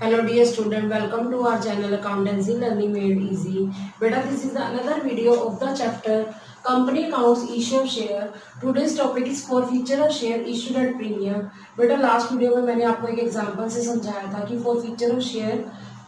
Hello dear student, welcome to our channel Accountancy Learning Made Easy. Beta, this is another video of the chapter Company Accounts Issue of Share. Today's topic is forfeiture of share issued at premium. बेटा last video में मैंने आपको एक example से समझाया था कि forfeiture of share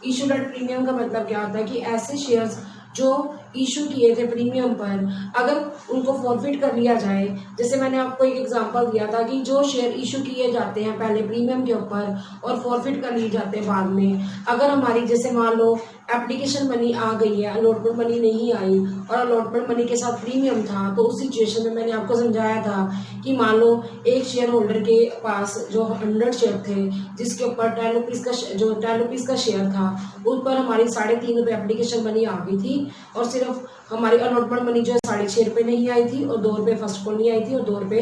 issued at premium का मतलब क्या होता है कि ऐसे शेयर्स जो इशू किए थे प्रीमियम पर अगर उनको फॉरफिट कर लिया जाए। जैसे मैंने आपको एक एग्जांपल दिया था कि जो शेयर इशू किए जाते हैं पहले प्रीमियम के ऊपर और फॉरफिट कर लिए जाते हैं बाद में, अगर हमारी जैसे मान लो एप्लीकेशन मनी आ गई है, अलॉटमेंट मनी नहीं आई और अलॉटमेंट मनी के साथ प्रीमियम था, तो उस सिचुएशन में मैंने आपको समझाया था कि मान लो एक शेयर होल्डर के पास जो 100 शेयर थे जिसके ऊपर 10 रुपीज़ का जो 10 रुपीज़ का शेयर था उस पर हमारी 3.5 रुपये एप्लीकेशन मनी आ गई थी और सिर्फ हमारी अलॉटमेंट मनी जो है 6.5 रुपये नहीं आई थी और 2 रुपये फर्स्ट कॉल नहीं आई थी और 2 रुपये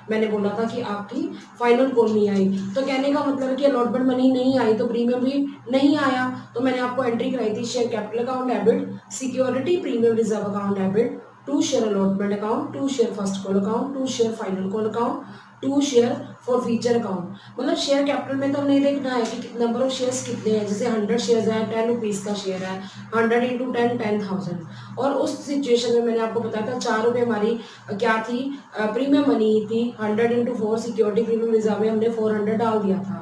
मैंने बोला था कि आपकी फाइनल कॉल नहीं आई। तो कहने का मतलब है कि अलॉटमेंट मनी नहीं आई तो प्रीमियम भी नहीं आया। तो मैंने आपको एंट्री कराई थी share capital account debit, security premium reserve account debit, 2 share allotment account, 2 share first call account, 2 share final call account, 2 share forfeiture account. मतलब शेयर कैपिटल में तो नहीं देखना है कि नंबर ऑफ शेयर्स कितने हैं। जैसे 100 शेयर्स है, 10 रुपीज़ का शेयर है, 100 इंटू 10 10,000। और उस सिचुएशन में मैंने आपको बताया था 4 रुपये हमारी क्या थी प्रीमियम मनी थी। 100 इंटू 4 सिक्योरिटी प्रीमियम रिजर्व में हमने 400 डाल दिया था।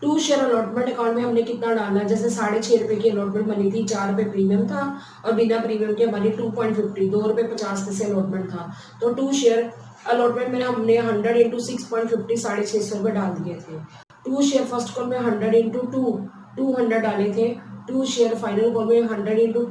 2 शेयर अलॉटमेंट अकाउंट में हमने कितना डालना है, जैसे 6.5 रुपये की अलॉटमेंट मनी थी, 4 रुपये प्रीमियम था और बिना प्रीमियम के हमारी 2.50 2 रुपये 50 पैसे अलॉटमेंट था। तो 2 शेयर अलॉटमेंट में हमने 100 इंटू 6.50 650 रुपये डाल दिए थे। 2 शेयर फर्स्ट कॉल में 100 इंटू 200 डाले थे। 2 शेयर फाइनल कॉल में 100 इंटू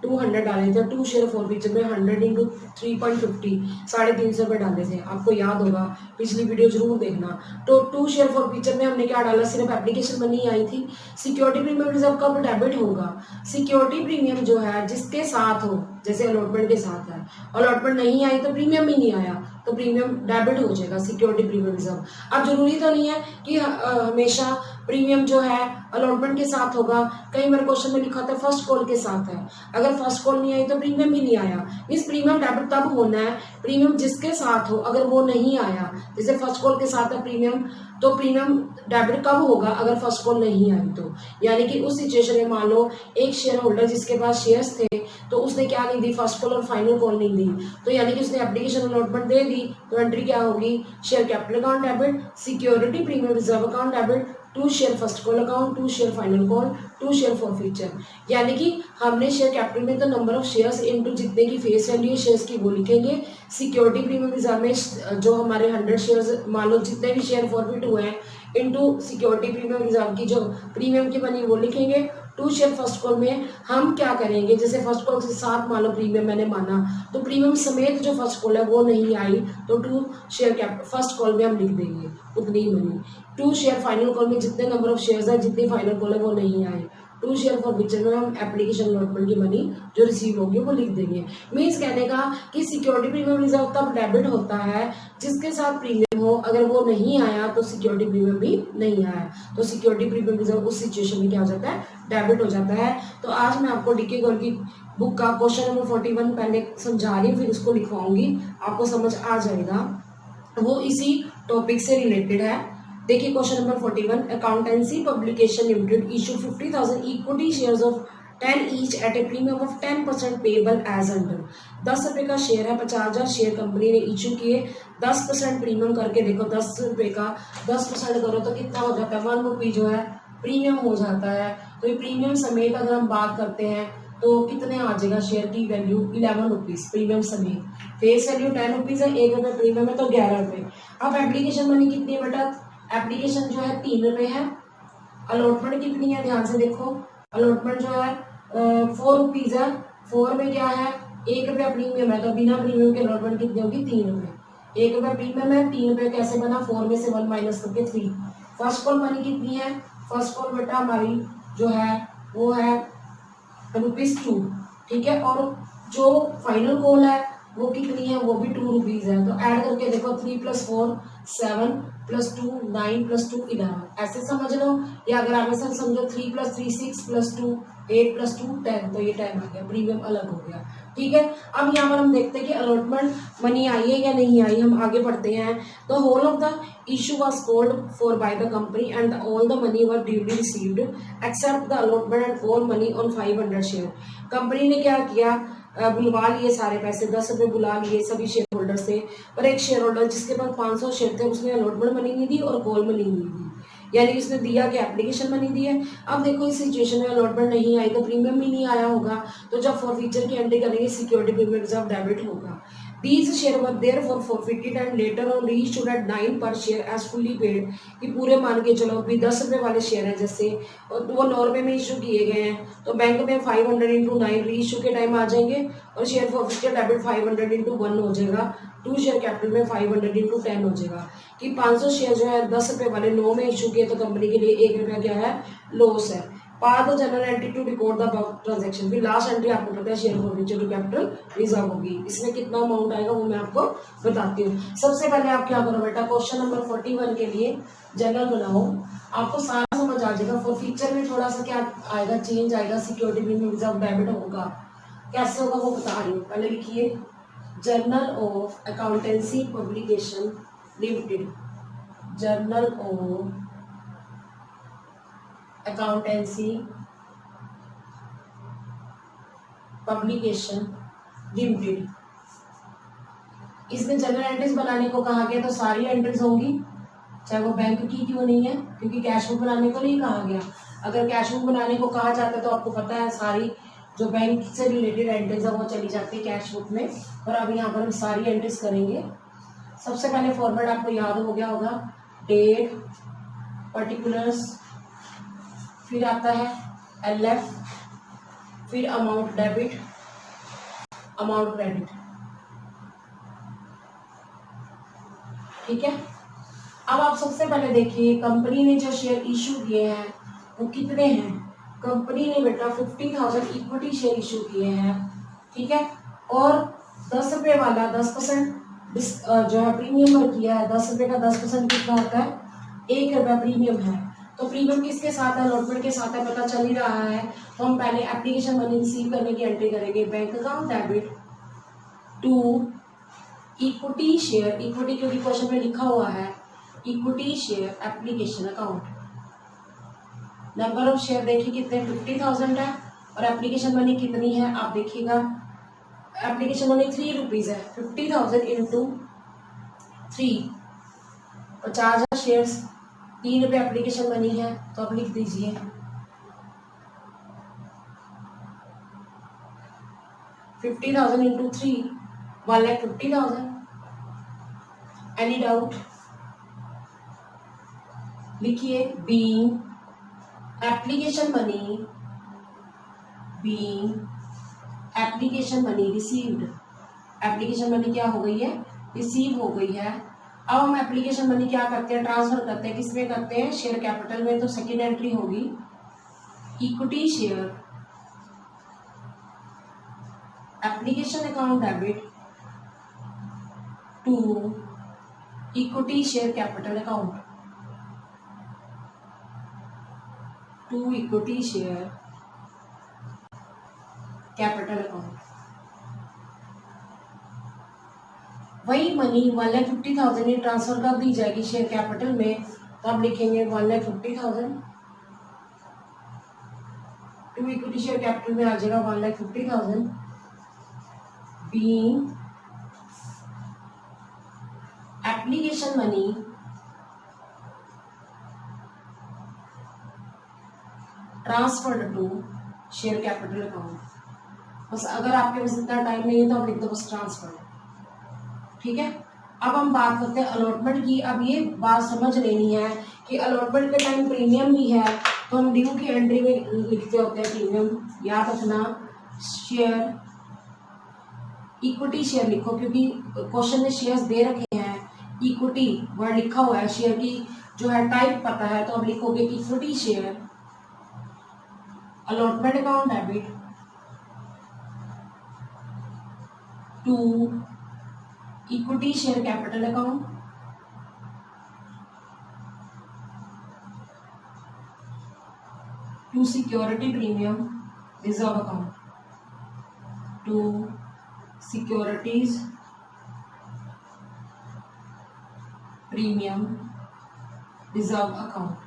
200 डाले थे। 2 शेयर फॉरफीचर में 100 इंटू 3.50 350 रुपये डाले थे। आपको याद होगा, पिछली वीडियो जरूर देखना। तो 2 शेयर फॉरफीचर में हमने क्या डाला, सिर्फ एप्लीकेशन मनी आई थी। सिक्योरिटी प्रीमियम रिजर्व कब डेबिट होगा, सिक्योरिटी प्रीमियम जो है जिसके साथ हो, जैसे अलॉटमेंट के साथ है, अलॉटमेंट नहीं आई तो प्रीमियम ही नहीं आया तो प्रीमियम डेबिट हो जाएगा सिक्योरिटी प्रीमियम रिजर्व। अब जरूरी तो नहीं है कि हमेशा प्रीमियम जो है अलॉटमेंट के साथ होगा। कई बार क्वेश्चन में लिखा था फर्स्ट कॉल के साथ है, अगर फर्स्ट कॉल नहीं आई तो प्रीमियम भी नहीं आया। इस प्रीमियम डेबिट तब होना है प्रीमियम जिसके साथ हो, अगर वो नहीं आया जैसे फर्स्ट कॉल के साथ है प्रीमियम, तो प्रीमियम डेबिट कब होगा, अगर फर्स्ट कॉल नहीं आई तो। यानी कि उस सिचुएशन में मान लो एक शेयर होल्डर जिसके पास शेयर्स थे तो उसने क्या नहीं दी, फर्स्ट कॉल और फाइनल कॉल नहीं दी, तो यानी कि उसने एप्लीकेशन अलॉटमेंट दे दी। तो एंट्री क्या होगी, share capital account debit, security premium reserve account debit, 2 share first call account, 2 share final call, 2 share forfeiture. यानी कि हमने शेयर कैपिटल में तो नंबर ऑफ शेयर्स इनटू जितने की फेस वैल्यू शेयर्स की वो लिखेंगे। सिक्योरिटी प्रीमियम रिजर्व में जो हमारे 100 शेयर्स मान लो जितने भी शेयर फॉरफिट हुए हैं इनटू सिक्योरिटी प्रीमियम रिजर्व की जो प्रीमियम की बनी वो लिखेंगे। 2 शेयर फर्स्ट कॉल में हम क्या करेंगे, जैसे फर्स्ट कॉल के साथ मान लो प्रीमियम मैंने माना तो प्रीमियम समेत जो फर्स्ट कॉल है वो नहीं आई तो 2 शेयर कैप फर्स्ट कॉल में हम लिख देंगे उतनी ही मनी। 2 शेयर फाइनल कॉल में जितने नंबर ऑफ शेयर्स है जितनी फाइनल कॉल है वो नहीं आए। 2 शेयर फॉरफीचर में हम एप्लीकेशन अलॉटमेंट की मनी जो रिसीव होगी वो लिख देंगे। मीन्स कहने का कि सिक्योरिटी प्रीमियम रिजर्व तब डेबिट होता है जिसके साथ प्रीमियम हो, अगर वो नहीं आया तो सिक्योरिटी प्रीमियम भी नहीं आया तो सिक्योरिटी प्रीमियम रिजर्व उस सिचुएशन में क्या हो जाता है, डेबिट हो जाता है। तो आज मैं आपको डीके गौर की बुक का क्वेश्चन नंबर 41 पहले समझा रही हूँ, फिर उसको लिखवाऊंगी, आपको समझ आ जाएगा, वो इसी टॉपिक से रिलेटेड है। देखिए question number 41, accountancy publication limited issue 50,000 equity shares of 10 each at a premium of 10% payable as under. 10 रुपये का शेयर है, 50,000 शेयर कंपनी ने इशू किए, 10% प्रीमियम करके देखो, 10 रुपये का 10% करो तो कितना हो जाता है, 1 रुपी जो है प्रीमियम हो जाता है। तो ये प्रीमियम समेत अगर हम बात करते हैं तो कितने आ जाएगा, शेयर की वैल्यू 11 रुपीज़ प्रीमियम समेत। फेस वैल्यू 10 रुपीज़ है, 1 रुपये प्रीमियम है तो 11 रुपये। अब एप्लीकेशन मनी कितनी है बेटा, एप्लीकेशन जो है 3 रुपये है। अलॉटमेंट कितनी है, ध्यान से देखो, अलॉटमेंट जो है 4 रुपीज़ है। 4 में क्या है, 1 रुपया प्रीमियम है तो बिना प्रीमियम के अलॉटमेंट कितनी होगी, 3 रुपये। 1 रुपया प्रीमियम है, 3 रुपये कैसे बना, 4 में से 1 माइनस करके 3। फर्स्ट कॉल मनी कितनी है, फर्स्ट कॉल बेटा हमारी जो है वो है ₹2, ठीक है। और जो फाइनल कॉल है वो कितनी है, वो भी 2 रुपीज़ है। तो ऐड करके देखो 3 + 4 7 + 2 9 + 2 11, ऐसे समझ लो। या अगर आप ऐसा समझो 3 + 3 6 + 2 8 + 2 10, तो ये 10 आ गया, प्रीमियम अलग हो गया। ठीक है, अब यहाँ पर हम देखते हैं कि अलॉटमेंट मनी आई है या नहीं आई। हम आगे बढ़ते हैं। The whole of the issue was called for by the company and all the money were duly received except the allotment and all money on 500 share. Company ने क्या किया, बुलवा लिए सारे पैसे, 10 रुपये बुला लिए सभी शेयर होल्डर से, पर एक शेयर होल्डर जिसके पास 500 शेयर थे उसने अलॉटमेंट मनी नहीं दी और कॉल मनी नहीं दी, यानी उसने दिया कि एप्लीकेशन मनी दी है। अब देखो इस सिचुएशन में अलॉटमेंट नहीं आई तो प्रीमियम भी नहीं आया होगा, तो जब फॉरफीचर की एंट्री करेंगे सिक्योरिटी प्रीमियम रिजर्व डेबिट होगा। These share were therefore forfeited and later on reissued at 9 per share as fully paid। कि पूरे मान के चलो भी 10 रुपये वाले शेयर है जैसे, और वो 9 रुपये में इशू किए गए हैं, तो बैंक में 500 × 9 री इशू के टाइम आ जाएंगे और शेयर फॉरफीचर डेबिट 500 × 1 हो जाएगा। 2 शेयर कैपिटल में 500 × 10 हो जाएगा। कि 500 शेयर जो है 10 रुपये वाले 9 में इशू किए तो कंपनी के लिए 1 रुपया क्या है, लॉस है। Part the general entry to record the transaction. फिर लास्ट एंट्री आपको पता है share forfeiture to capital reserve होगी। इसमें कितना अमाउंट आएगा वो मैं आपको बताती हूँ। सबसे पहले आप क्या करो बेटा, क्वेश्चन नंबर 41 के लिए जनरल बनाओ, आपको सारा समझ आ जाएगा। फॉरफीचर में थोड़ा सा क्या आएगा, चेंज आएगा, सिक्योरिटी प्रीमियम रिजर्व डेबिट होगा, कैसे होगा वो बता रही हूँ। पहले लिखिए journal of accountancy publication limited, journal of accountancy publication limited. इसमें जनरल एंट्रीज बनाने को कहा गया तो सारी एंट्रीज होंगी, चाहे वो बैंक की क्यों नहीं है, क्योंकि कैश बुक बनाने को नहीं कहा गया। अगर कैश बुक बनाने को कहा जाता है तो आपको पता है सारी जो बैंक से रिलेटेड एंट्रीज है वो चली जाती है कैश बुक में, और अब यहाँ पर हम सारी एंट्रीज करेंगे। सबसे पहले फॉर्मेट आपको याद हो गया होगा, डेट, पर्टिकुलर्स, फिर आता है LF, फिर अमाउंट डेबिट, अमाउंट क्रेडिट। ठीक है, अब आप सबसे पहले देखिए कंपनी ने जो शेयर इशू किए हैं वो कितने हैं। कंपनी ने बेटा 50,000 इक्विटी शेयर इशू किए हैं। ठीक है, और 10 रुपये वाला 10% जो है प्रीमियम पर किया है। 10 रुपये का 10% कितना होता है, 1 रुपया प्रीमियम है। तो प्रीमियम किसके साथ है, अलॉटमेंट के साथ है, पता चल ही रहा है। तो हम पहले एप्लीकेशन मनी रिसीव करने की एंट्री करेंगे, bank account debit to equity share, equity क्योंकि क्वेश्चन में लिखा हुआ है, equity share application account. Number of share देखिए कितने, 50,000 है, और एप्लीकेशन मनी कितनी है आप देखिएगा, एप्लीकेशन मनी 3 रुपीज है। 50,000 × 3, 50,000 शेयर्स, 3 रुपये एप्लीकेशन मनी है, तो आप लिख दीजिए 50,000 × 3, 1,50,000। एनी डाउट, लिखिए being application money, being application money received, application money क्या हो गई है, रिसीव हो गई है। अब हम एप्लीकेशन मनी क्या करते हैं, ट्रांसफर करते हैं, किसमें करते हैं, शेयर कैपिटल में। तो सेकेंड एंट्री होगी equity share application account debit to equity share capital account, to equity share capital account. वही मनी 1,50,000 ही ट्रांसफर कर दी जाएगी शेयर कैपिटल में, तो आप लिखेंगे 1,50,000 टू इक्विटी शेयर कैपिटल में आ जाएगा 1,50,000 being application money transferred to share capital account. बस अगर आपके पास इतना टाइम नहीं है तो आप लिख दो बस ट्रांसफर। ठीक है, अब हम बात करते हैं अलॉटमेंट की। अब ये बात समझ लेनी है कि अलॉटमेंट के टाइम प्रीमियम भी है, तो हम ड्यू की एंट्री में लिखते होते हैं प्रीमियम, याद रखना। शेयर इक्विटी शेयर लिखो, क्योंकि क्वेश्चन में शेयर्स दे रखे हैं, इक्विटी वर्ड लिखा हुआ है, शेयर की जो है टाइप पता है, तो अब लिखोगे equity share allotment account debit to equity share capital account, to security premium reserve account, to securities premium reserve account.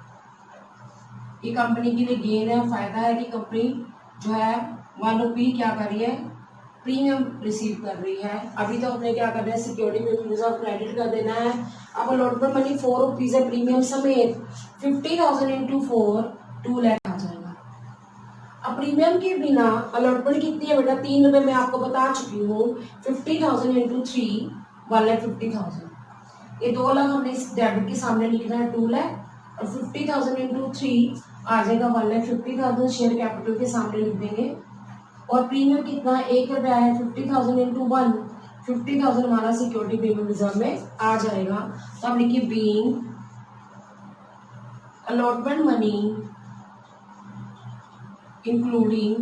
ये कंपनी के लिए गेन है, फायदा है कि कंपनी जो है 1 रुपी क्या कर रही है, प्रीमियम रिसीव कर रही है। अभी तो अपने क्या करना है, सिक्योरिटी प्रीमियम रिजर्व क्रेडिट कर देना है। अब अलॉटमेंट मनी 4 रुपीज है, प्रीमियम समेत 50,000 इंटू 4 2 लाख आ जाएगा। अब प्रीमियम के बिना अलॉटमेंट कितनी है बेटा, 3 रुपए मैं आपको बता चुकी हूँ। 50,000 इंटू 3 1,50,000। ये 2 लाख हमने इस डेबिट के सामने लिखना है 2 लाख, और 50,000 इंटू 3 आ जाएगा 1,50,000 शेयर कैपिटल के सामने लिख देंगे। और प्रीमियम कितना 1 रुपया है, 50,000 इंटू 1 50,000 हमारा सिक्योरिटी प्रीमियम रिजर्व में आ जाएगा। तो आप लिखिए being allotment money including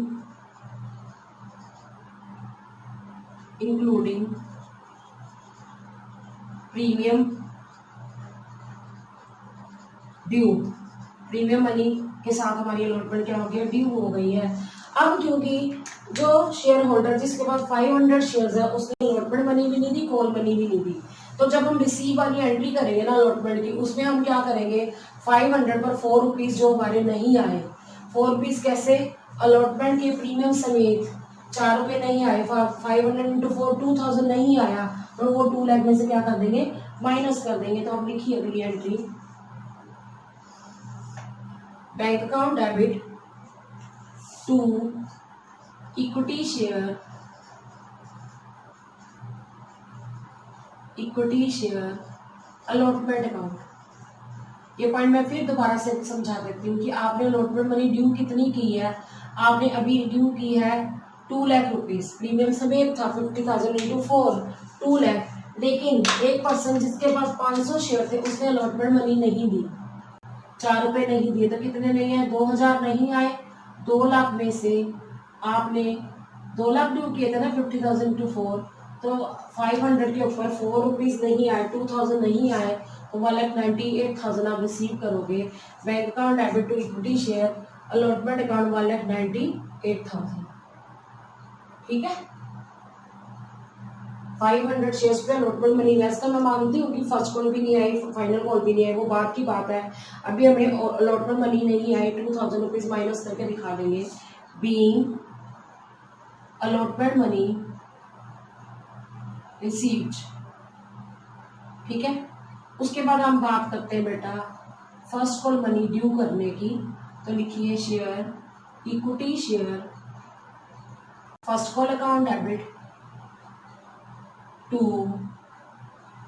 premium due. Premium money के साथ हमारी अलॉटमेंट क्या हो गया, ड्यू हो गई है। अब क्योंकि जो शेयर होल्डर जिसके पास 500 शेयर्स है उसने अलॉटमेंट मनी भी नहीं दी, कॉल मनी भी नहीं दी, तो जब हम रिसीव वाली एंट्री करेंगे ना अलॉटमेंट की, उसमें हम क्या करेंगे, 500 पर 4 रुपीज जो हमारे नहीं आए, 4 रुपीज कैसे, अलॉटमेंट के प्रीमियम समेत 4 रुपए नहीं आए, 500 इंटू 4 2000 नहीं आया, और वो 2 लाख में से क्या कर देंगे, माइनस कर देंगे। तो आप लिखिए अगली entry, bank account debit to equity share allotment account. ये पॉइंट मैं फिर दोबारा से समझा देती हूँ कि आपने अलॉटमेंट मनी ड्यू कितनी की है, आपने अभी ड्यू की है 2 लाख रुपीज, प्रीमियम समेत था 50,000 इंटू 4 2 लाख। लेकिन एक पर्सन जिसके पास 500 शेयर थे उसने अलॉटमेंट मनी नहीं दी, 4 रुपए नहीं दिए, तो कितने नहीं आए, 2,000 नहीं आए। 2 लाख में से आपने 2 लाख ड्यू किए थे ना 50,000 इंटू 4, तो 500 के ऊपर 4 रुपीज नहीं आए, 2,000 नहीं आए, तो 1,98,000 आप रिसीव करोगे। Bank account debit to equity share allotment account 1,98,000। ठीक है, 500 शेयर्स पे अलॉटमेंट मनी लेस था। मैं मानती हूँ कि फर्स्ट कॉल भी नहीं आई, फाइनल कॉल भी नहीं आई, वो बात की बात है। अभी हमें अलॉटमेंट मनी नहीं आई, 2,000 रुपीज माइनस करके दिखा देंगे। बीइंग अलॉटमेंट मनी रिसीव्ड, ठीक है। उसके बाद हम बात करते हैं बेटा फर्स्ट कॉल मनी ड्यू करने की। तो लिखिए share equity share first call account debit to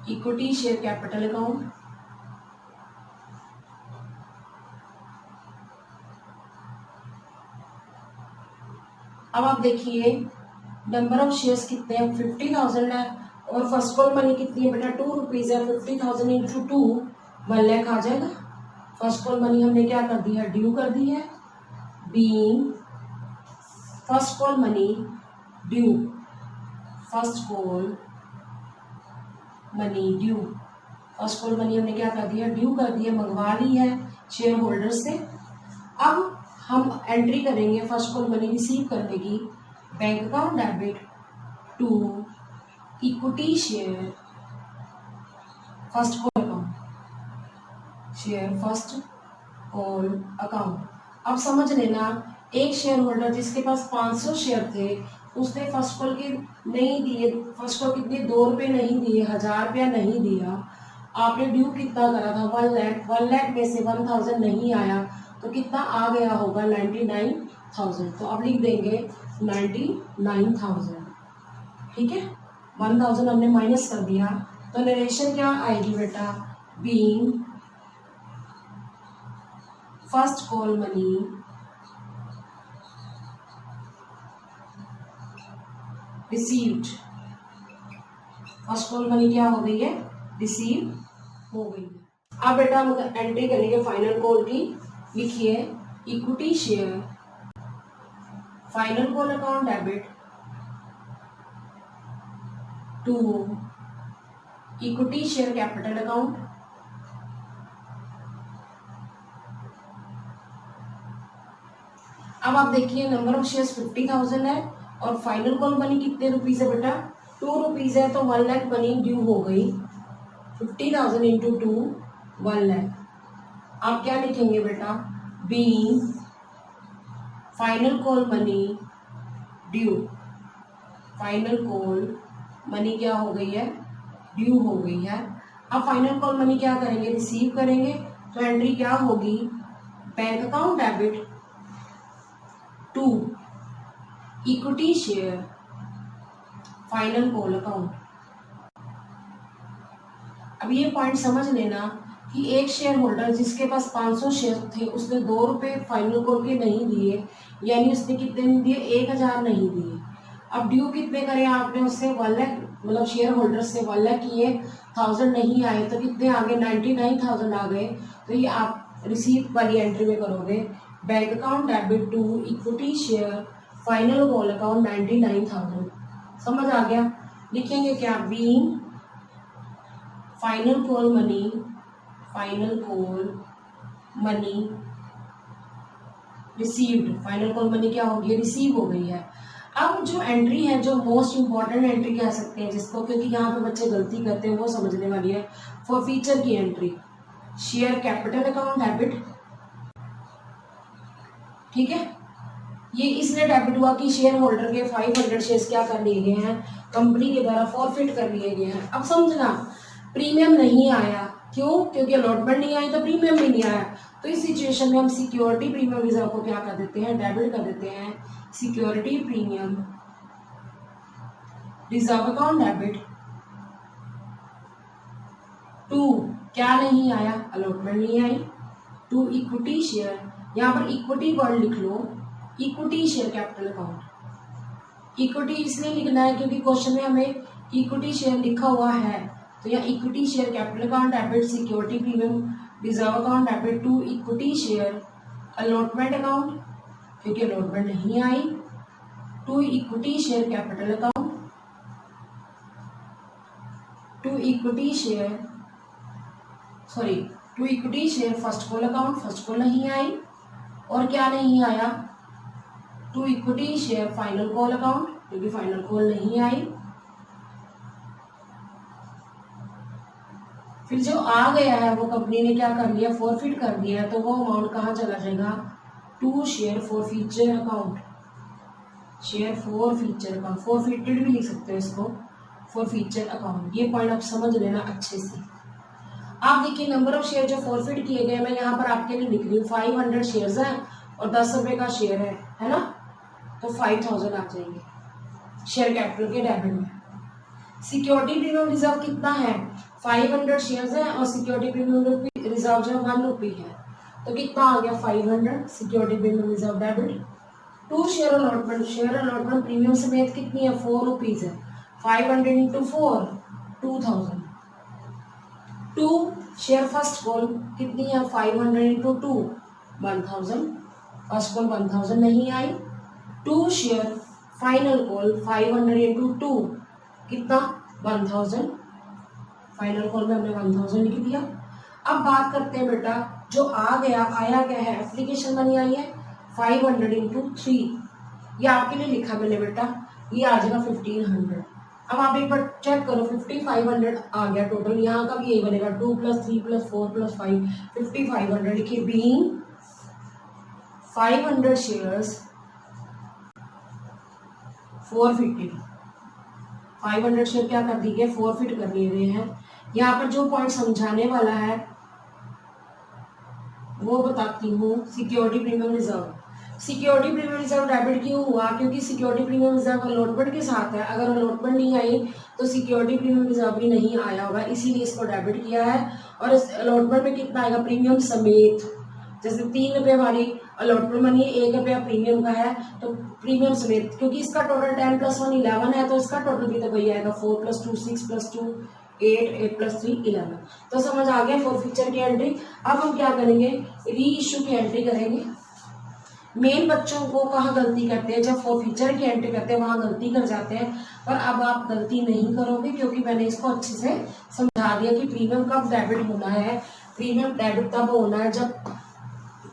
equity share capital account, अब आप देखिए नंबर ऑफ शेयर्स कितने हैं, 50,000 है, और फर्स्ट कॉल मनी कितनी है बेटा 2 रुपीज है, 50,000 इंटू 2 1 लाख आ जाएगा। फर्स्ट कॉल मनी हमने क्या कर दी है, ड्यू कर दी है। Being first call money due, first call money due, first call money हमने क्या कर दिया, ड्यू कर दिया, मंगवा ली है शेयर होल्डर से। अब हम एंट्री करेंगे फर्स्ट कॉल मनी रिसीव करने की, bank account debit to equity share first call account, share first call account. अब समझ लेना, एक शेयर होल्डर जिसके पास 500 शेयर थे उसने फर्स्ट कॉल के नहीं दिए, फर्स्ट कॉल कितने 2 रुपये नहीं दिए, 1,000 रुपया नहीं दिया। आपने ड्यू कितना करा था 1 लाख, 1 लाख में से 1,000 नहीं आया, तो कितना आ गया होगा 99,000। तो आप लिख देंगे 99,000, ठीक है। 1,000 हमने माइनस कर दिया, तो नरेशन क्या आएगी बेटा, being first call money received, first call money क्या हो गई है, रिसीव हो गई है। अब बेटा हम एंट्री करेंगे फाइनल कॉल की। लिखिए equity share final call account debit to equity share capital account, अब आप देखिए नंबर ऑफ शेयर्स 50,000 है और फाइनल कॉल मनी कितने रुपीज है बेटा, 2 रुपीज है, तो 1 लाख मनी ड्यू हो गई, 50,000 इंटू 2 1 लाख। आप क्या लिखेंगे बेटा, being final call money due, final call money क्या हो गई है, ड्यू हो गई है। अब फाइनल कॉल मनी क्या करेंगे, रिसीव करेंगे, तो एंट्री क्या होगी, bank account debit to equity share final call account. अब ये पॉइंट समझ लेना कि एक शेयर होल्डर जिसके पास 500 शेयर थे उसने 2 रुपए फाइनल कॉल के नहीं दिए, यानी उसने कितने दिए, 1,000 नहीं दिए। अब ड्यू कितने करे आपने उससे, 1 लाख, मतलब शेयर होल्डर से 1 लाख किए, 1000 नहीं आए, तो कितने आ गए, 99,000 आ गए। तो ये आप रिसीव वाली एंट्री में करोगे, bank account debit to equity share final call account 99,000। समझ आ गया, लिखेंगे क्या, being final call money, final call money received, final call money क्या होगी, रिसीव हो गई है। अब जो एंट्री है, जो मोस्ट इंपॉर्टेंट एंट्री कह सकते हैं जिसको, क्योंकि यहाँ पे बच्चे गलती करते हैं, वो समझने वाली है, फॉर फीचर की entry, share capital account debit, ठीक है। ये इसलिए डेबिट हुआ कि शेयर होल्डर के 500 शेयर्स क्या कर लिए गए हैं, कंपनी के द्वारा फॉरफिट कर लिए गए हैं। अब समझना, प्रीमियम नहीं आया, क्यों, क्योंकि अलॉटमेंट नहीं आई तो प्रीमियम भी नहीं आया। तो इस सिचुएशन में हम सिक्योरिटी प्रीमियम रिजर्व को क्या कर देते हैं, डेबिट कर देते हैं, security premium reserve account debit to, क्या नहीं आया, अलॉटमेंट नहीं आई, टू इक्विटी शेयर, यहाँ पर इक्विटी वर्ड लिख लो, equity share capital account. Equity इसलिए लिखना है क्योंकि क्वेश्चन में हमें इक्विटी शेयर लिखा हुआ है, तो यहाँ equity share capital account debit security premium reserve account debit to equity share allotment account, क्योंकि अलॉटमेंट नहीं आई, to equity share capital account, to equity share, sorry, to equity share first call account, first call नहीं आई, और क्या नहीं आया, to equity share final call account, क्योंकि फाइनल कॉल नहीं आई। फिर जो आ गया है वो कंपनी ने क्या कर लिया, फॉरफिट कर दिया है, तो वो अमाउंट कहाँ चला जाएगा, to share forfeiture account, share forfeiture account, forfeited भी लिख सकते हो इसको, फॉर फीचर अकाउंट। ये पॉइंट आप समझ लेना अच्छे से। आप देखिए नंबर ऑफ शेयर जो फॉरफिट किए गए, मैं यहाँ पर आपके लिए लिख रही हूँ, 500 शेयर्स हैं और 10 रुपए का शेयर है ना, तो 5,000 आ जाएंगे शेयर कैपिटल के डेबिट में। सिक्योरिटी प्रीमियम रिजर्व कितना है, 500 शेयर्स है और सिक्योरिटी प्रीमियम रिजर्व जो है 1 रुपी है, तो कितना आ गया, 500 security premium reserve debit to share allotment, share allotment premium समेत कितनी है, 4 रुपीज है, 500 into 4 2000, to share first call कितनी है, 500 इंटू 2 1000, फर्स्ट कॉल 1000 नहीं आई, to share final call 500 into 2 कितना, 1000, फाइनल कॉल में हमने 1000 लिख दिया। अब बात करते हैं बेटा, जो आ गया, आया क्या है, एप्लीकेशन मनी आई है 500 इंटू 3, ये आपके लिए लिखा मैंने बेटा, ये आ जाएगा 1500। अब आप एक बार चेक करो, 5500 आ गया टोटल, यहाँ का भी यही बनेगा, 2 + 3 + 4 + 5 5500 लिखिए, बीइंग 500 शेयर्स 450, 500 शेयर क्या कर दिए, फॉरफिट कर लिए गए हैं। यहाँ पर जो पॉइंट समझाने वाला है वो बताती हूँ, security premium reserve, security premium reserve debit क्यों हुआ, क्योंकि सिक्योरिटी प्रीमियम रिजर्व अलॉटमेंट के साथ है, अगर अलॉटमेंट नहीं आई तो सिक्योरिटी प्रीमियम रिजर्व भी नहीं आया होगा, इसीलिए इसको डेबिट किया है। और इस अलॉटमेंट में कितना आएगा, प्रीमियम समेत, जैसे 3 रुपये वाली अलॉटमेंट मनी, 1 रुपया प्रीमियम का है, तो प्रीमियम समेत, क्योंकि इसका टोटल 10 + 1 11 है, तो इसका टोटल भी तो वही आएगा, 4 + 2 6 + 2 8 8 + 3 11। तो समझ आ गया फॉर फीचर की एंट्री। अब हम क्या करेंगे, री इशू की एंट्री करेंगे। मेन बच्चों को कहाँ गलती करते हैं, जब फॉरफीचर की एंट्री करते हैं वहां गलती कर जाते हैं। पर अब आप गलती नहीं करोगे क्योंकि मैंने इसको अच्छे से समझा दिया कि प्रीमियम कब डेबिट होना है। प्रीमियम डेबिट तब होना है जब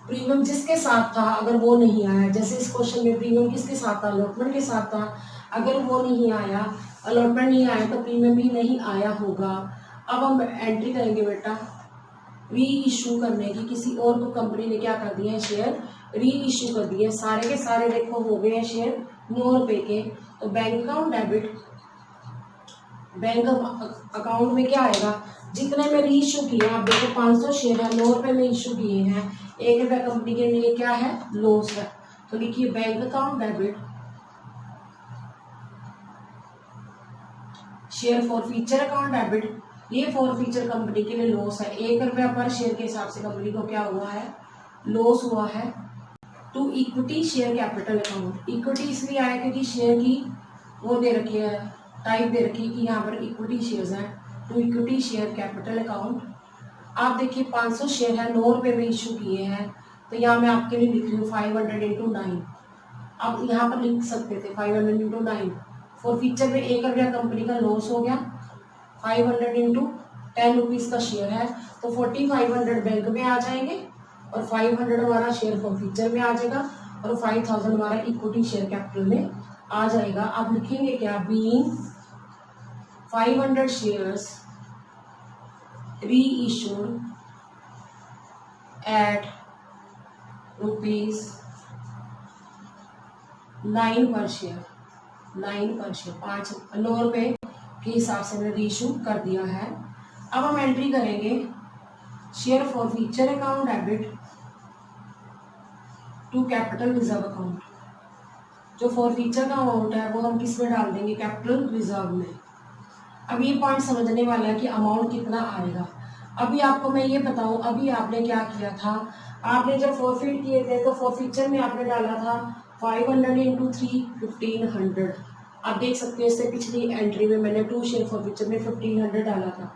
प्रीमियम जिसके साथ था अगर वो नहीं आया। जैसे इस क्वेश्चन में प्रीमियम किसके साथ था, अलॉटमेंट के साथ था। अगर वो नहीं आया, अलॉटमेंट नहीं आया तो प्रीमियम भी नहीं आया होगा। अब हम एंट्री करेंगे बेटा री इशू करने की। किसी और को कंपनी ने क्या कर दिया है, शेयर री इशू कर दिए। सारे के सारे देखो हो गए हैं शेयर 9 रुपए के। तो bank account debit, bank account में क्या आएगा, जितने में री इशू किए आप देखो 500 शेयर है, 9 रुपए में इशू किए हैं, 1 रुपया कंपनी के लिए क्या है, लॉस है। तो लिखिए bank account debit share forfeiture account debit. ये फॉर फीचर कंपनी के लिए लॉस है, 1 रुपया पर शेयर के हिसाब से कंपनी को क्या हुआ है, लॉस हुआ है। To equity share capital account, equity इसलिए आया क्योंकि शेयर की वो दे रखी है, टाइप दे रखी है कि यहाँ पर इक्विटी शेयर्स हैं। To equity share capital account. आप देखिए 500 शेयर है, 9 रुपए में इशू किए हैं। तो यहाँ मैं आपके लिए लिख रही हूँ 500 इंटू 9। आप यहाँ पर लिख सकते थे 500 इंटू 9। फॉर फीचर में 1 रुपया कंपनी का लॉस हो गया, 500 इंटू 10 रुपीज़ का शेयर है तो 4500 बैंक में आ जाएंगे और 500 हमारा शेयर फॉर फीचर में आ जाएगा और 5000 हमारा इक्विटी शेयर कैपिटल में आ जाएगा। आप लिखेंगे क्या, बीइंग 500 शेयर्स री इशूड एट रुपीज 9 पर शेयर, 9 पर शेयर, 9 रुपए के हिसाब से मैंने री इशू कर दिया है। अब हम एंट्री करेंगे share forfeiture account debit to capital reserve account. जो फॉर फीचर का अमाउंट है वो हम किस में डाल देंगे, कैपिटल रिजर्व में। अब ये पॉइंट समझने वाला है कि अमाउंट कितना आएगा। अभी आपको मैं ये बताऊं, अभी आपने क्या किया था, आपने जब फॉरफिट किए थे तो फॉरफीचर में आपने डाला था 500 इंटू 3 1500। आप देख सकते हो इससे पिछली एंट्री में मैंने 2 शेयर फॉरफीचर में 1500 डाला था।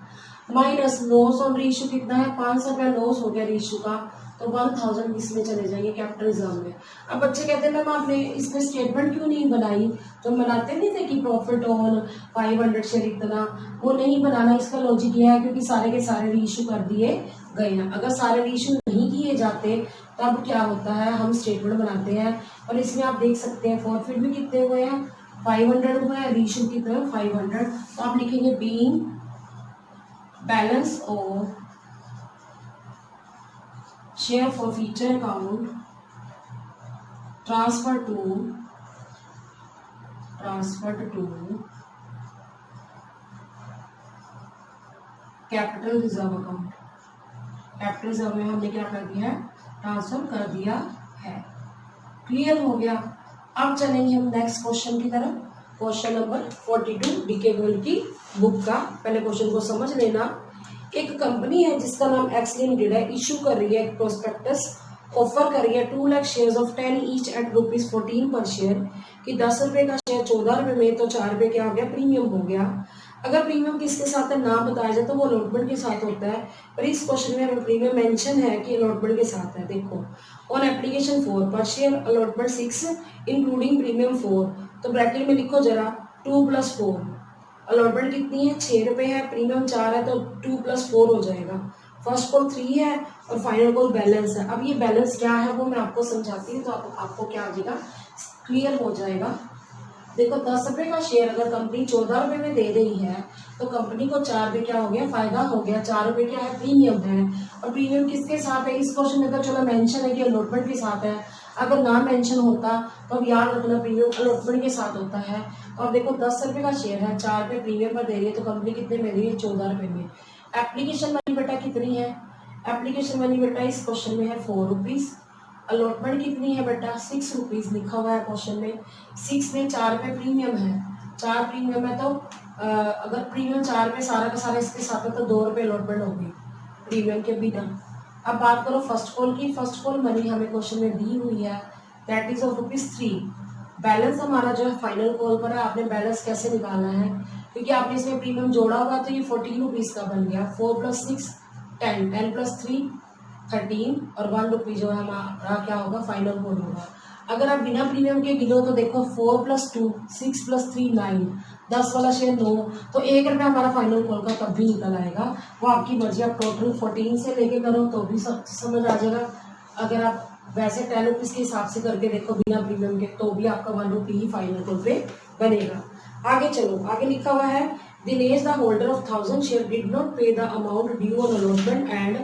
माइनस लॉस ऑन रीइशू कितना है, 500 रुपया लॉस हो गया रीइशू का, तो 1000 इसमें चले जाएंगे कैपिटल रिजर्व में। अब बच्चे कहते हैं मैम आपने इसमें स्टेटमेंट क्यों नहीं बनाई, तो बनाते नहीं थे कि प्रॉफिट ऑन 500 शेयर इतना, वो नहीं बनाना। इसका लॉजिक ये है क्योंकि सारे के सारे रीइशू कर दिए गए हैं। अगर सारे रीइशू नहीं किए जाते तब क्या होता है, हम स्टेटमेंट बनाते हैं। और इसमें आप देख सकते हैं प्रॉफिट भी कितने हुए हैं, 500 हुआ है, रीइशू कितने 500। तो आप लिखेंगे being balance of share forfeiture account transfer to capital reserve account. Capital reserve में हमने क्या कर दिया है, ट्रांसफर कर दिया है। क्लियर हो गया। अब चलेंगे हम नेक्स्ट क्वेश्चन की तरफ। क्वेश्चन नंबर 42 डीके गोयल की बुक का। पहले क्वेश्चन को समझ लेना। एक कंपनी है जिसका नाम एक्स लिमिटेड है, इशू कर रही है एक प्रोस्पेक्टस, ऑफर कर रही है 2 lakh shares of 10 each eight ₹14 पर शेयर कि 10 रुपए का शेयर 14 रुपए में, तो 4 रुपए क्या हो गया, प्रीमियम हो गया। अगर प्रीमियम किसके साथ है ना बताया जाए तो वो अलॉटमेंट के साथ होता है, पर इस क्वेश्चन में हमें प्रीमियम मेंशन है कि अलॉटमेंट के साथ है। देखो ऑन एप्लीकेशन 4 पर शेयर अलॉटमेंट 6 इंक्लूडिंग प्रीमियम 4, तो ब्रैकेट में लिखो जरा 2 + 4। अलॉटमेंट कितनी है, 6 रुपए है, प्रीमियम 4 है, तो 2 + 4 हो जाएगा। फर्स्ट कॉल 3 है और फाइनल कॉल बैलेंस है। अब ये बैलेंस क्या है वो मैं आपको समझाती हूँ तो आपको क्या आ जाएगा, क्लियर हो जाएगा। देखो 10 रुपए का शेयर अगर कंपनी 14 रुपए में दे रही है तो कंपनी को 4 रुपए क्या हो गया, फायदा हो गया। 4 रुपए क्या है, प्रीमियम है। और प्रीमियम किसके साथ है, इस क्वेश्चन में तो चलो मेंशन है कि अलॉटमेंट के साथ है, अगर ना मेंशन होता तो अब याद रखना प्रीमियम अलॉटमेंट के साथ होता है। तो अब देखो 10 रुपए का शेयर है, 4 रुपए प्रीमियम पर दे रही है, तो कंपनी कितने में दे रही है, 14 रुपए में। एप्लीकेशन मनी बेटा कितनी है, एप्लीकेशन मनी बेटा इस क्वेश्चन में है 4 रुपीज। अलॉटमेंट कितनी है बेटा, 6 रुपीज लिखा हुआ है क्वेश्चन में। 6 में 4 रुपए प्रीमियम है, 4 प्रीमियम है, तो अगर प्रीमियम 4 रुपए सारा का सारा इसके साथ है तो 2 रुपए अलॉटमेंट होगी प्रीमियम के बिना। अब बात करो फर्स्ट कॉल की। फर्स्ट कॉल मनी हमें क्वेश्चन में दी हुई है, दैट इज ऑफ ₹3। बैलेंस हमारा जो है फाइनल कॉल पर है। आपने बैलेंस कैसे निकालना है, क्योंकि आपने इसमें प्रीमियम जोड़ा हुआ तो ये 14 रुपीज का बन गया। 4 + 6 10, 10 + 3 13 और 1 रुपी जो है हमारा क्या होगा, फाइनल कॉल होगा। अगर आप बिना प्रीमियम के गिनो तो देखो 4 + 2 6 + 3 9, 10 वाला शेयर 9, तो 1 रुपया हमारा फाइनल कॉल का तब भी निकल आएगा। वो आपकी मर्जी, आप टोटल 14 से लेके करो तो भी समझ आ जाएगा। अगर आप वैसे 10 रुपीज़ के हिसाब से करके देखो बिना प्रीमियम के तो भी आपका 1 रुपी ही फाइनल कॉल पे बनेगा। आगे चलो, आगे लिखा हुआ है Dinesh the holder of 1000 share did not pay the amount due on allotment and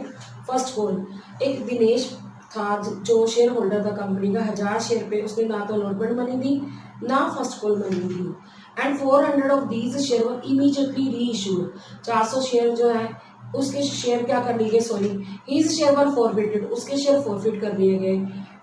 first call. एक दिनेश था जो शेयर होल्डर था कंपनी का, 1000 शेयर पे उसने ना तो अलॉटमेंट मनी दी ना फर्स्ट कॉल मनी दी, and 400 of these share were immediately reissued. 400 share जो है उसके शेयर क्या कर लिए गए, sorry his share were forfeited, उसके शेयर फॉरफिट कर दिए गए।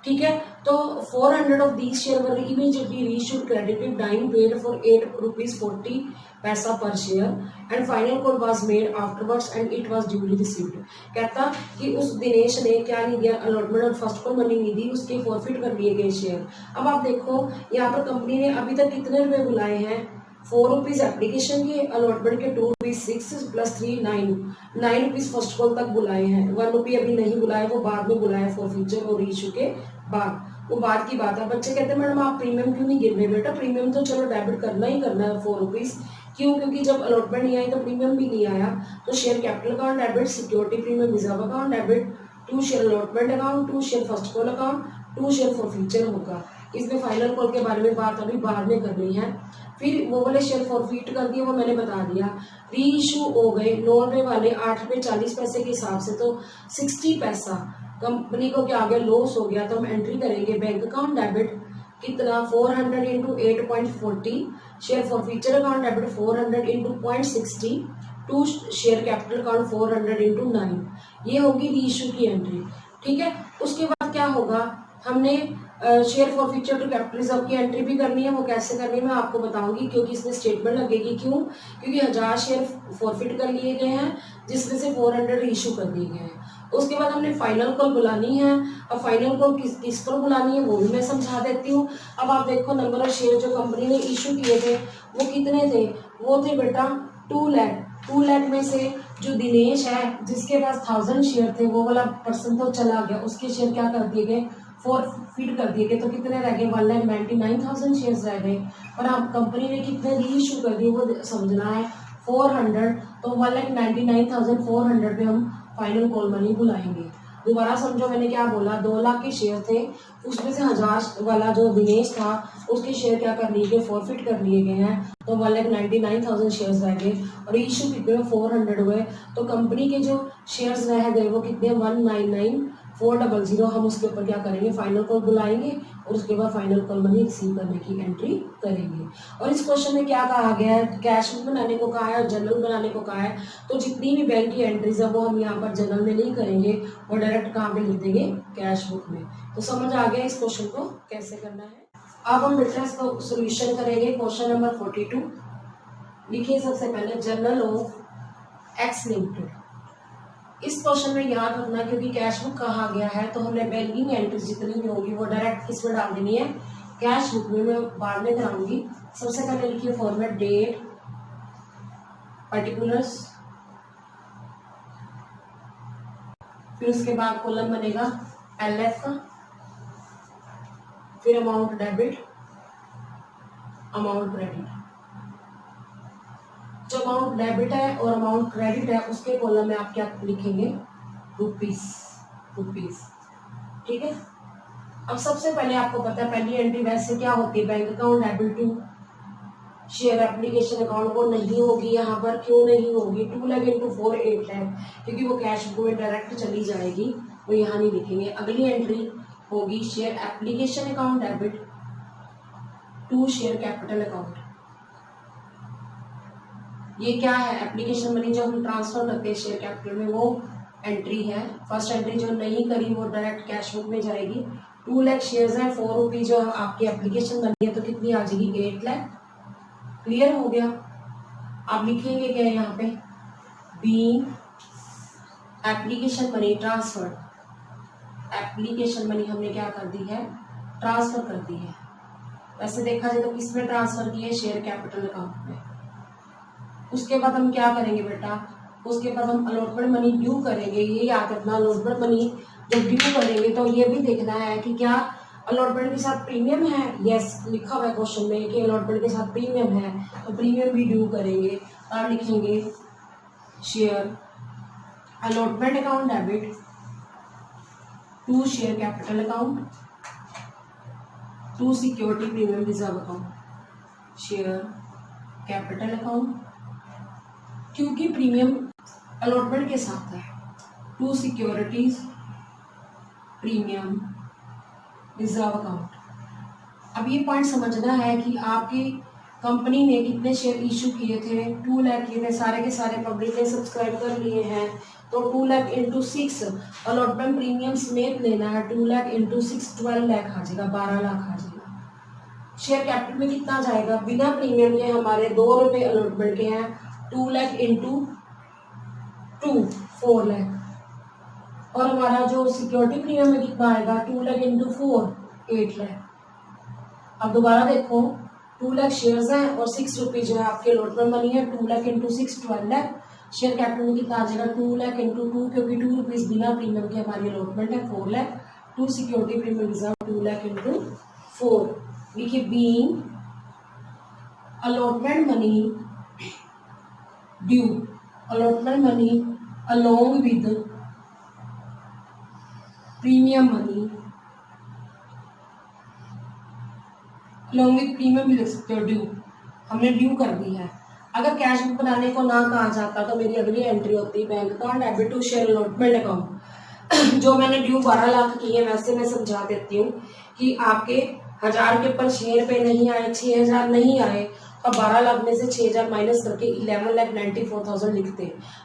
ठीक है, तो 400 of these share were immediately reissued credited time paid for 8 rupees 40 paisa per share and final call was made afterwards and it was duly received. कहता कि उस दिनेश ने क्या नहीं दिया, अलॉटमेंट और फर्स्ट कॉल मनी नहीं दी, उसके फॉरफिट कर लिए गए शेयर। अब आप देखो यहाँ पर कंपनी ने अभी तक कितने रुपए बुलाए हैं, 4 रुपीज एप्लीकेशन के, अलॉटमेंट के 2 रुपीज 6 + 3 9 रुपीज फर्स्ट कॉल तक बुलाए हैं। 1 रुपी अभी नहीं बुलाए, वो बाद में बुलाए फॉर फ्यूचर और इशू के बाद, वो बाद की बात है। बच्चे कहते हैं मैडम आप प्रीमियम क्यों नहीं गिन रहे, बेटा प्रीमियम तो चलो डेबिट करना ही करना है 4 रुपीज, क्यों, क्योंकि जब अलॉटमेंट नहीं आई तो प्रीमियम भी नहीं आया। तो share capital account debit, security premium reserve account debit, 2 share allotment account, 2 share first call account, 2 share for future होगा। इसमें फाइनल कॉल के बारे में बात अभी बाद में करनी है। फिर वो वाले शेयर फॉरफिट कर दिए, वो मैंने बता दिया। री इशू हो गए 9 रुपये वाले 8 रुपये 40 पैसे के हिसाब से, तो 60 पैसा कंपनी को क्या आ गया, लॉस हो गया। तो हम एंट्री करेंगे बैंक अकाउंट डेबिट कितना, 400 × 8.40, share for future account debit 400 × 0.60, 2 share capital account 400 × 9, ये होगी री इशू की एंट्री। ठीक है, उसके बाद क्या होगा, हमने share forfeiture to capital reserve की एंट्री भी करनी है। वो कैसे करनी है मैं आपको बताऊंगी, क्योंकि इसमें स्टेटमेंट लगेगी। क्यों, क्योंकि 1000 शेयर फॉरफिट कर लिए गए हैं जिसमें से 400 इशू कर दिए गए हैं। उसके बाद हमने फाइनल कॉल बुलानी है। अब फाइनल कॉल किस पर बुलानी है वो भी मैं समझा देती हूँ। अब आप देखो नंबर ऑफ शेयर जो कंपनी ने इशू किए थे वो कितने थे, वो थे बेटा 2 लाख। 2 लाख में से जो दिनेश है जिसके पास 1000 शेयर थे वो वाला पर्सन तो चला गया, उसके शेयर क्या कर दिए गए, फॉरफिट कर दिए गए। तो कितने रह गए, 1,99,000 शेयर्स रह गए। और आप कंपनी ने कितने री इशू कर दिए वो समझना है, 400। तो 1,99,400 पे हम फाइनल कॉल मनी बुलाएंगे। दोबारा समझो मैंने क्या बोला, 2 लाख के शेयर थे, उसमें से 1000 वाला जो दिनेश था उसके शेयर क्या कर लिए गए, फॉरफिट कर लिए गए हैं। तो 1,99,000 शेयर्स रह गए और इशू कितने 400 हुए। तो कंपनी के जो शेयर्स रह गए वो कितने 1,99,400। हम उसके ऊपर क्या करेंगे, फाइनल कॉल बुलाएंगे और उसके बाद फाइनल कॉल मनी रिसीव करने की एंट्री करेंगे। और इस क्वेश्चन में क्या कहा गया है, कैश बुक बनाने को कहा है और जनरल बनाने को कहा है। तो जितनी भी बैंक की एंट्रीज है वो हम यहाँ पर जनरल में नहीं करेंगे और डायरेक्ट कहाँ पे लिख देंगे, कैश बुक में। तो समझ आ गया इस क्वेश्चन को कैसे करना है। अब हम बेटा इसको सोल्यूशन करेंगे। क्वेश्चन नंबर 42 लिखिए सबसे पहले, जर्नल ऑफ एक्स लिमिटेड। इस क्वेश्चन में याद रखना क्योंकि कैश बुक कहा गया है तो हमने बैंकिंग एंट्रीज जितनी भी होगी वो डायरेक्ट किसमें डाल देनी है, कैश बुक में। मैं बाद में कराऊंगी। सबसे पहले लिखिए फॉर्मेट, डेट, पर्टिकुलर्स, फिर उसके बाद कॉलम बनेगा LF का, फिर अमाउंट डेबिट, अमाउंट क्रेडिट। जो अमाउंट डेबिट है और अमाउंट क्रेडिट है उसके कॉलम में आप क्या लिखेंगे, रुपीस। ठीक है, अब सबसे पहले आपको पता है पहली एंट्री वैसे क्या होती है, bank account debit to share application account, वो नहीं होगी यहाँ पर। क्यों नहीं होगी, 2 लाख × 4 8 लाख, क्योंकि वो कैश बुक में डायरेक्ट चली जाएगी, वो यहाँ नहीं लिखेंगे। अगली एंट्री होगी share application account debit to share capital account. ये क्या है, एप्लीकेशन मनी जो हम ट्रांसफर करते हैं शेयर कैपिटल में वो एंट्री है। फर्स्ट एंट्री जो नहीं करी वो डायरेक्ट कैश बुक में जाएगी। 2 लाख शेयर्स हैं, 4 रुपीज जो आपकी एप्लीकेशन बनी है तो कितनी आ जाएगी, 8 लाख। क्लियर हो गया। आप लिखेंगे क्या यहाँ पे, being application money transfer. Application money हमने क्या कर दी है, ट्रांसफर कर दी है। वैसे देखा जाए तो किसमें ट्रांसफर की है, शेयर कैपिटल अकाउंट में। उसके बाद हम क्या करेंगे बेटा, उसके बाद हम अलॉटमेंट मनी ड्यू करेंगे। ये याद रखना, अलॉटमेंट मनी जब ड्यू करेंगे तो ये भी देखना है कि क्या अलॉटमेंट के साथ प्रीमियम है, यस लिखा हुआ है क्वेश्चन में कि अलॉटमेंट के साथ प्रीमियम है, तो प्रीमियम भी ड्यू करेंगे। आप लिखेंगे share allotment account debit to share capital account to security premium reserve account, share capital account क्योंकि प्रीमियम अलॉटमेंट के साथ है, to securities premium reserve account. अब ये पॉइंट समझना है कि आपकी कंपनी ने कितने शेयर इशू किए थे, 2 लाख किए थे, सारे के सारे पब्लिक ने सब्सक्राइब कर लिए हैं, तो 2 लाख इंटू 6 अलॉटमेंट प्रीमियम समेत लेना है, 2 लाख इंटू 6 12 लाख आ जाएगा, 12 लाख आ जाएगा। शेयर कैपिटल में कितना जाएगा, बिना प्रीमियम के हमारे 2 रुपये अलॉटमेंट के हैं, 2 लाख इंटू 2 4 लाख, और हमारा जो सिक्योरिटी प्रीमियम में कितना आएगा, 2 लाख इंटू 4 8 लाख। अब दोबारा देखो 2 लाख शेयर्स हैं और 6 रुपये जो है आपके अलॉटमेंट मनी है, 2 lakh into 6 12 lakh. Share capital में कितना आ जाएगा, 2 लाख इंटू 2 क्योंकि 2 रुपीज़ बिना प्रीमियम के हमारी अलॉटमेंट है, 4 lakh. To security premium reserve 2 lakh into 4। देखिए being allotment money due, allotment money along with premium money, along with premium भी लिख सकते हो, ड्यू हमने ड्यू कर दी है। अगर कैश बुक बनाने को ना कहा जाता तो मेरी अगली एंट्री होती bank account debit to share allotment account. जो मैंने ड्यू 12 लाख की है, वैसे मैं समझा देती हूँ कि आपके 1000 के ऊपर 6 रुपये नहीं आए, 6000 नहीं आए, और 12 लाख में से 6000 माइनस करके 11,94,000 लिखते।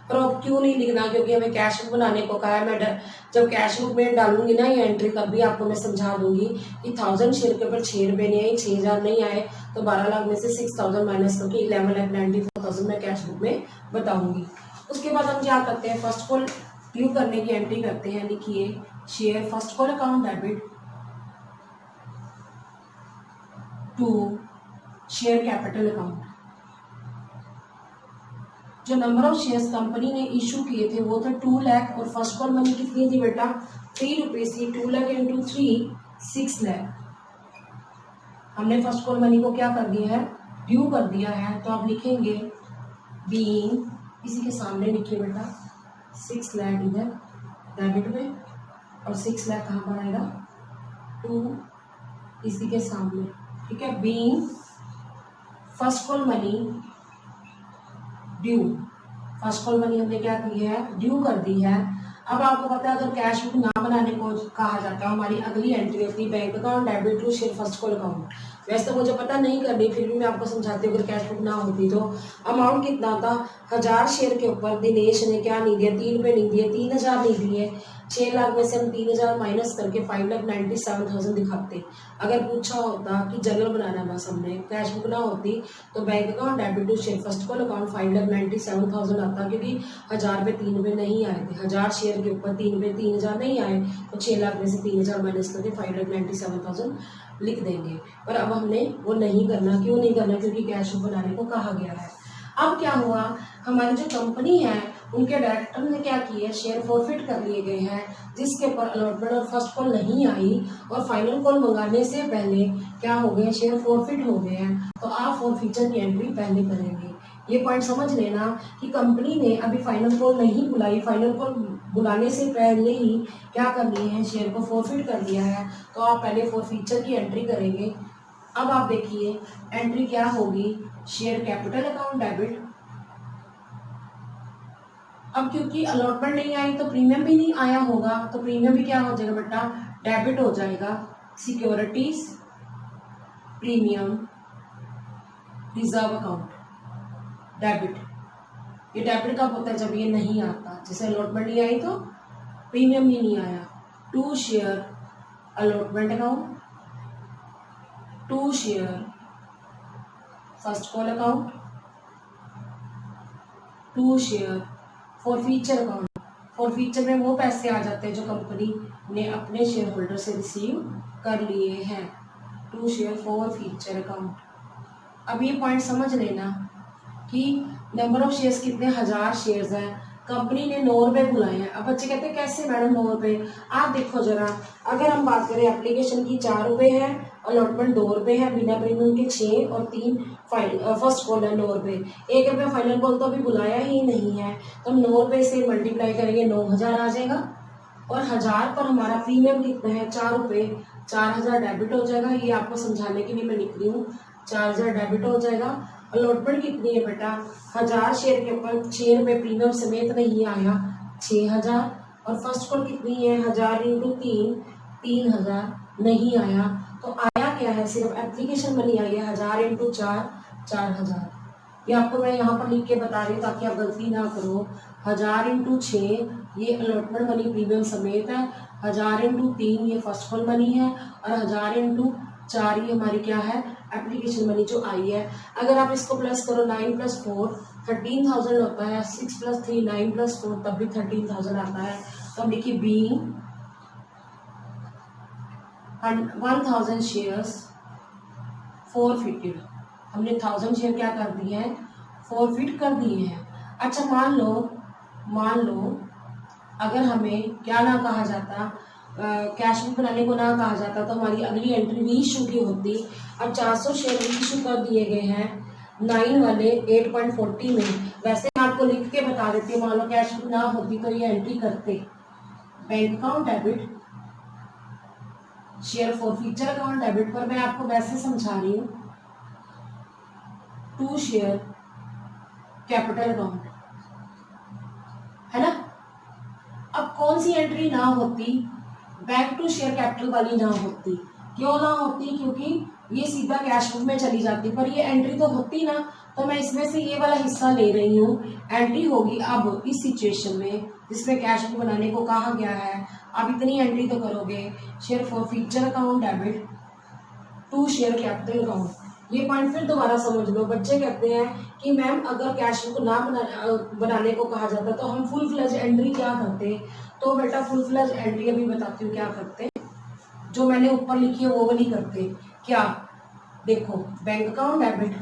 पर अब क्यों नहीं लिखना, क्योंकि हमें कैश बुक बनाने को कहा है। मैं जब कैश बुक में डालूंगी ना ये एंट्री, तभी आपको मैं समझा दूंगी कि 1000 शेयर के ऊपर 6 रुपये नहीं आए, 6000 नहीं आए, तो 12 लाख में से 6000 माइनस करके 11,94,000 मैं कैश बुक में बताऊंगी। उसके बाद हम क्या करते हैं, फर्स्ट कॉल ड्यू करने की एंट्री करते हैं। लिखिए share first call account debit to share capital account. जो नंबर ऑफ शेयर्स कंपनी ने इशू किए थे वो थे 2 लाख, और फर्स्ट कॉल मनी कितनी थी बेटा, 3 रुपीज थी। 2 लाख इंटू 3 6 लाख। हमने फर्स्ट कॉल मनी को क्या कर दिया है, ड्यू कर दिया है, तो आप लिखेंगे बीइंग, इसी के सामने लिखिए बेटा 6 लाख इधर डेबिट में, और 6 लाख कहाँ पर आएगा, 2 इसी के सामने, ठीक है। Being first call money due, first call money हमने क्या की है, ड्यू कर दी है। अब आपको पता है अगर कैश बुक ना बनाने को कहा जाता है, हमारी अगली एंट्री होती है bank account debit to share first call account. वैसे तो मुझे पता नहीं करनी, फिर भी मैं आपको समझाती हूँ। अगर कैश बुक ना होती तो अमाउंट कितना था, 1000 शेयर के ऊपर दिनेश ने क्या नहीं दिया, 3 रुपये नहीं दिए, 3000 नहीं दिए। 6 लाख में से हम 3000 माइनस करके 5,97,000 दिखाते। अगर पूछा होता कि जनरल बनाना बस हमने, कैश बुक ना होती, तो bank account debit to share first call account 5,97,000 आता, क्योंकि 1000 पे 3 रुपये नहीं आए थे। 1000 शेयर के ऊपर 3 रुपये 3000 नहीं आए, तो 6 लाख में से 3000 माइनस करके 5,97,000 लिख देंगे। पर अब हमने वो नहीं करना। क्यों नहीं करना, क्योंकि कैश बुक बनाने को कहा गया है। अब क्या हुआ, हमारी जो कंपनी है उनके डायरेक्टर ने क्या किया, शेयर फॉरफिट कर लिए गए हैं, जिसके ऊपर अलॉटमेंट और फर्स्ट कॉल नहीं आई, और फाइनल कॉल मंगाने से पहले क्या हो गए, शेयर फॉरफिट हो गए हैं। तो आप फॉरफीचर की एंट्री पहले करेंगे। ये पॉइंट समझ लेना कि कंपनी ने अभी फाइनल कॉल नहीं बुलाई, फाइनल कॉल बुलाने से पहले ही क्या कर लिए हैं, शेयर को फॉरफिट कर दिया है, तो आप पहले फॉरफीचर की एंट्री करेंगे। अब आप देखिए एंट्री क्या होगी, शेयर कैपिटल अकाउंट डेबिट। अब क्योंकि अलॉटमेंट नहीं आई तो प्रीमियम भी नहीं आया होगा, तो प्रीमियम भी क्या हो जाएगा बेटा, डेबिट हो जाएगा। Securities premium reserve account debit. ये डेबिट कब होता है, जब ये नहीं आता, जैसे अलॉटमेंट नहीं आई तो प्रीमियम भी नहीं आया। To share allotment account, to share first call account, to share forfeiture account. Forfeiture में वो पैसे आ जाते हैं जो कंपनी ने अपने शेयर होल्डर से रिसीव कर लिए हैं। To share forfeiture account. अब ये पॉइंट समझ लेना कि नंबर ऑफ शेयर्स कितने, 1000 शेयर्स हैं, कंपनी ने 9 रुपए बुलाए हैं। अब बच्चे कहते हैं कैसे मैडम 9 रुपए? आप देखो जरा, अगर हम बात करें एप्लीकेशन की 4 रुपए है, अलॉटमेंट 2 रुपए है, बिना प्रीमियम के 6 और 3 फर्स्ट कॉल है 9 रुपए, 1 रुपया फाइनल कॉल तो अभी बुलाया ही नहीं है, तो हम 9 रुपए से मल्टीप्लाई करेंगे 9,000 आ जाएगा। और 1000 पर हमारा प्रीमियम कितना है? 4 रुपए, 4000 डेबिट हो जाएगा। ये आपको समझाने के लिए मैं लिख रही हूँ, 4000 डेबिट हो जाएगा। अलॉटमेंट कितनी है बेटा? 1000 शेयर के ऊपर 6 रुपए प्रीमियम समेत नहीं आया, 6000। और फर्स्ट कॉल कितनी है? 1000 इंटू 3, 3000 नहीं आया। तो आया क्या है? सिर्फ एप्लीकेशन मनी आई है, 1000 इंटू 4, 4000। ये आपको मैं यहाँ पर लिख के बता रही हूँ ताकि आप गलती ना करो। 1000 इंटू 6 ये अलॉटमेंट मनी प्रीमियम समेत है, 1000 इंटू 3 ये फर्स्ट कॉल मनी है, और 1000 इंटू 4 ये हमारी क्या है? एप्लीकेशन मनी जो आई है। अगर आप इसको प्लस करो, 9 + 4 13,000 होता है, 6 + 3 9 + 4 तब भी 13,000 आता है। तो हम लिखिए बीइंग 1000 शेयर्स फॉरफिटेड। हमने 1000 शेयर क्या कर दिए हैं? फॉरफिट कर दिए हैं। अच्छा मान लो अगर हमें क्या ना कहा जाता, कैश बुक बनाने को ना कहा जाता, तो हमारी अगली एंट्री री इशू की होती। अब 400 शेयर री इशू कर दिए गए हैं 9 वाले 8.40 में। वैसे मैं आपको लिख के बता देती हूँ, मान लो कैश बुक ना होती तो ये एंट्री करते। Bank account debit, share forfeiture account debit, पर मैं आपको वैसे समझा रही हूँ। 2 शेयर कैपिटल अकाउंट, है ना। अब कौन सी एंट्री ना होती? बैंक टू शेयर कैपिटल वाली ना होती। क्यों ना होती? क्योंकि ये सीधा कैश बुक में चली जाती, पर ये एंट्री तो होती ना। तो मैं इसमें से ये वाला हिस्सा ले रही हूँ। एंट्री होगी अब इस सिचुएशन में जिसमें कैश बुक बनाने को कहा गया है। आप इतनी एंट्री तो करोगे, share forfeiture account debit, 2 share capital account. ये पॉइंट फिर दोबारा समझ लो। बच्चे कहते हैं कि मैम अगर कैश बुक ना बनाने को कहा जाता तो हम फुल फ्लैज एंट्री क्या करते? तो बेटा फुल फ्लैज एंट्री अभी बताती हूँ क्या करते। जो मैंने ऊपर लिखी है वो वाली करते। क्या? देखो, bank account debit,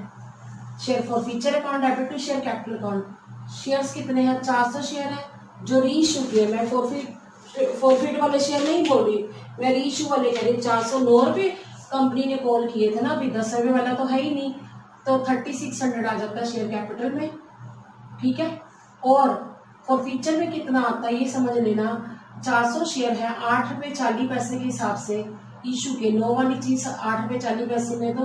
share forfeiture account debit to share capital account. Shares कितने हैं? 400 शेयर है जो री इशू किए। मैं फॉरफिट वाले शेयर नहीं बोल रही, मैं री इशू वाले कह रही। 409 रुपये कंपनी ने कॉल किए थे ना, अभी 10 रुपये वाला तो है ही नहीं, तो 3600 आ जाता है शेयर कैपिटल में। ठीक है। और फॉरफीचर में कितना आता है ये समझ लेना। 400 शेयर है 8 रुपये 40 पैसे के हिसाब से इशू के। 9 वाली चीज 8 रुपये 40 पैसे में तो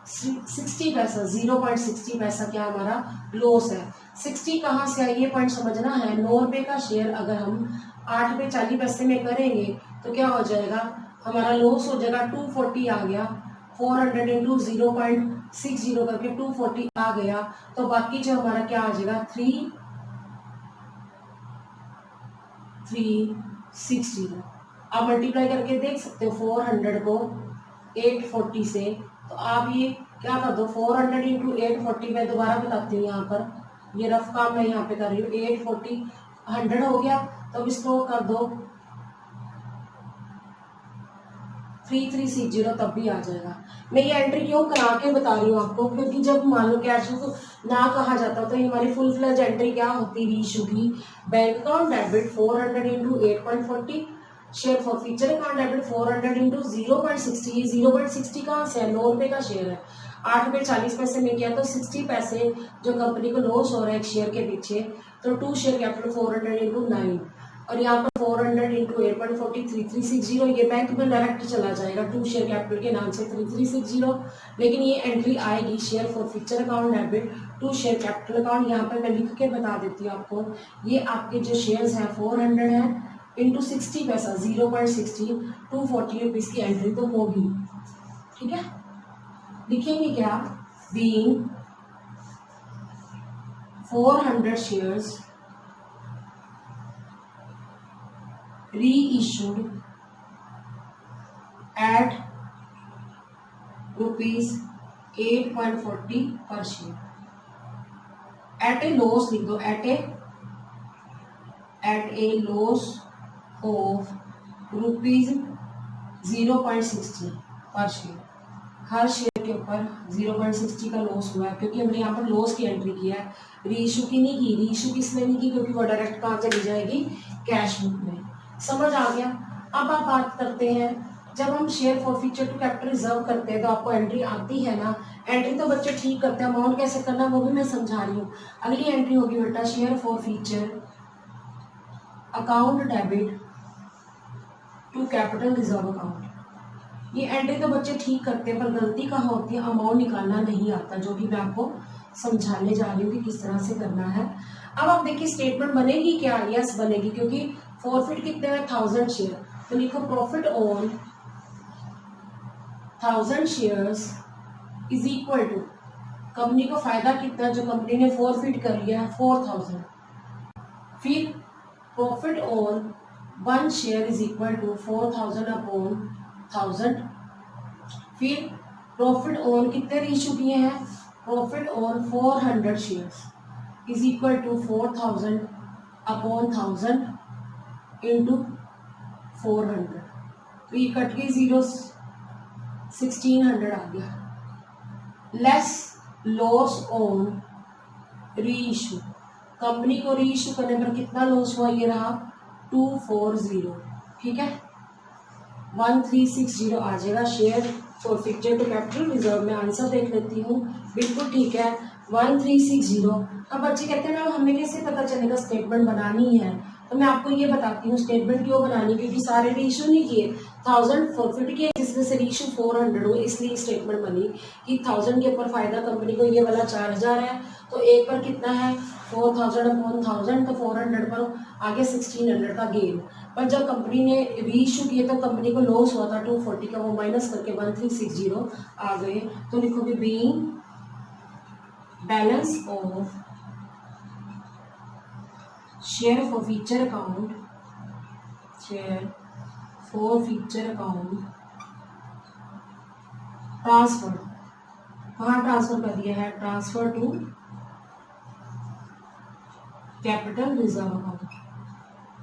60 पैसा, 0.60 पैसा क्या हमारा लॉस है। 60 कहाँ से है ये पॉइंट समझना है। 9 रुपये का शेयर अगर हम 8 रुपये 40 पैसे में करेंगे तो क्या हो जाएगा? हमारा लॉस हो जाएगा 240 आ गया। 400 इंटू 0.60 करके 240 आ गया। तो बाकी जो हमारा क्या आ जाएगा? 360। आप मल्टीप्लाई करके देख सकते हो 400 को 840 से। तो आप ये क्या कर दो, 400 इंटू 840 में दोबारा बताती हूँ। यहाँ पर ये रफ काम मैं यहाँ पे कर रही हूँ। 840 100 हो गया, तो अब इसको कर दो 3360 तब भी आ जाएगा। मैं ये एंट्री क्यों करा के बता रही हूँ आपको, क्योंकि जब मान लो कैश बुक ना कहा जाता तो ये हमारी फुल फ्लैज एंट्री क्या होती? री इशू की। Bank account debit 400 into 8.40, share forfeiture account debit 400 into 0.60। ये 0.60 कहाँ से है? 9 रुपये का शेयर है, 8 रुपये 40 पैसे में किया तो 60 पैसे जो कंपनी को लॉस हो रहा है एक शेयर के पीछे। तो 2 शेयर कैपिटल 400 इंटू 9, और यहाँ पर 400 इंटू 8.40 3360। ये बैंक में डायरेक्ट चला जाएगा 2 शेयर कैपिटल के नाम से 3360। लेकिन ये एंट्री आएगी share forfeiture account debit 2 share capital account. यहाँ पर मैं लिख के बता देती हूँ आपको। ये आपके जो शेयर्स हैं 400 है इंटू 60 पैसा 0.60, 240 रुपीज़ की एंट्री तो होगी। ठीक है। लिखेंगे क्या? Being 400 shares reissued at rupees 8.40 per share at a loss, लिख दो at a loss of rupees 0.60 per share। Her share के ऊपर 0.60 का लॉस हुआ है, क्योंकि हमने यहाँ पर लॉस की एंट्री किया है, रीइशू की नहीं की। रीइशू किसने नहीं की, क्योंकि वो डायरेक्ट कहाँ चली जाएगी, कैश बुक में। समझ आ गया। अब आप बात करते हैं, जब हम share forfeiture to capital reserve करते हैं तो आपको एंट्री आती है ना। एंट्री तो बच्चे ठीक करते हैं, अमाउंट कैसे करना वो भी मैं समझा रही हूँ। अगली एंट्री होगी बेटा share forfeiture account debit to capital reserve account. ये एंट्री तो बच्चे ठीक करते हैं, पर गलती कहाँ होती है, अमाउंट निकालना नहीं आता, जो भी मैं आपको समझाने जा रही हूँ कि किस तरह से करना है। अब आप देखिए स्टेटमेंट बनेगी क्या, यस बनेगी, क्योंकि फॉरफिट कितने हैं 1000 शेयर। तो लिखो profit on 1000 shares is equal to, company को फायदा कितना जो कंपनी ने फॉरफिट कर लिया है 4000। फिर profit on 1 share is equal to 4000 upon 1000। फिर प्रॉफिट ऑन कितने रीइशू किए हैं, profit on 400 shares is equal to 4000 upon 1000 into 400। तो ये कट गई जीरो, 1600 आ गया। Less loss on reissue, company को रीइशू करने पर कितना लॉस हुआ, ये रहा 240। ठीक है, 1360 आ जाएगा share forfeiture to capital reserve में। आंसर देख लेती हूँ, बिल्कुल ठीक है 1360। अब बच्चे कहते हैं ना हमें कैसे पता चलेगा, स्टेटमेंट बनानी है। तो मैं आपको ये बताती हूँ स्टेटमेंट क्यों बनानी, क्योंकि सारे रीइशू नहीं किए, 1000 फॉरफिट किए जिसमें से रीइशू 400 हुए, इसलिए स्टेटमेंट बनी कि 1000 के ऊपर फायदा कंपनी को ये वाला 4000 है, तो एक पर कितना है 4000 अपॉन 1000, तो 400 पर आगे 1600 का गेन। पर जब कंपनी ने रीइशू किए तो कंपनी को लॉस हुआ था 240 का, वो माइनस करके 1360 आ गए। तो लिखोगे being balance of share forfeiture account, share forfeiture account transfer, कहाँ ट्रांसफर कर दिया है, transfer to capital reserve account,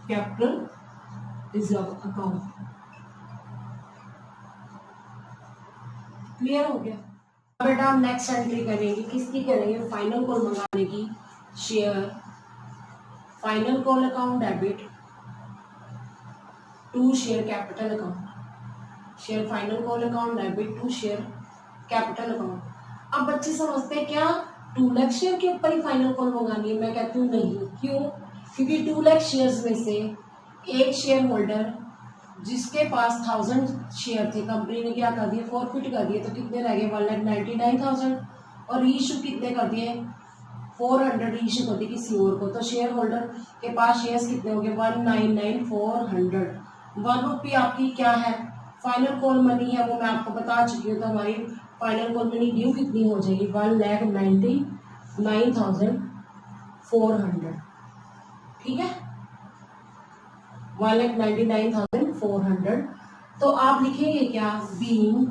capital reserve account. Clear हो गया। अब बेटा हम नेक्स्ट एंट्री करेंगे, किसकी करेंगे, फाइनल कॉल मंगाने की। Share final call account debit to share capital account, share final call account debit to share capital account. अब बच्चे समझते हैं क्या 2 लाख शेयर के ऊपर ही फाइनल कॉल मंगानी है, मैं कहती हूँ नहीं। क्यों, क्योंकि 2 लाख शेयर्स में से एक शेयर होल्डर जिसके पास 1000 शेयर थे, कंपनी ने क्या कर दिया, फॉरफिट कर दिए, तो कितने रह गए 1,99,000, और रीइशू कितने कर दिए 400 रीइशू कर दी किसी और को, तो शेयर होल्डर के पास शेयर्स कितने हो गए 1,99,400। 1 रुपये आपकी क्या है, फाइनल कॉल मनी है, वो मैं आपको बता चुकी हूँ। तो हमारी फाइनल कॉल मनी ड्यू कितनी हो जाएगी 1,99,400। ठीक है, 1,99,400। तो आप लिखेंगे क्या, being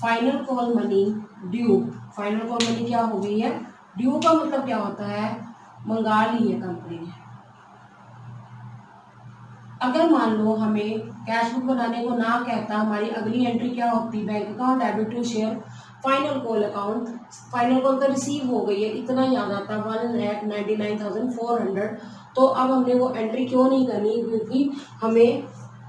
final call money due. Final call money क्या हो गई है, ड्यू का मतलब क्या होता है, मंगा ली है कंपनी ने। अगर मान लो हमें कैश बुक बनाने को ना कहता, हमारी अगली एंट्री क्या होती, bank account debit to share final call account. Final call तो रिसीव हो गई है, इतना याद आता 1,99,400। तो अब हमने वो एंट्री क्यों नहीं करनी, क्योंकि हमें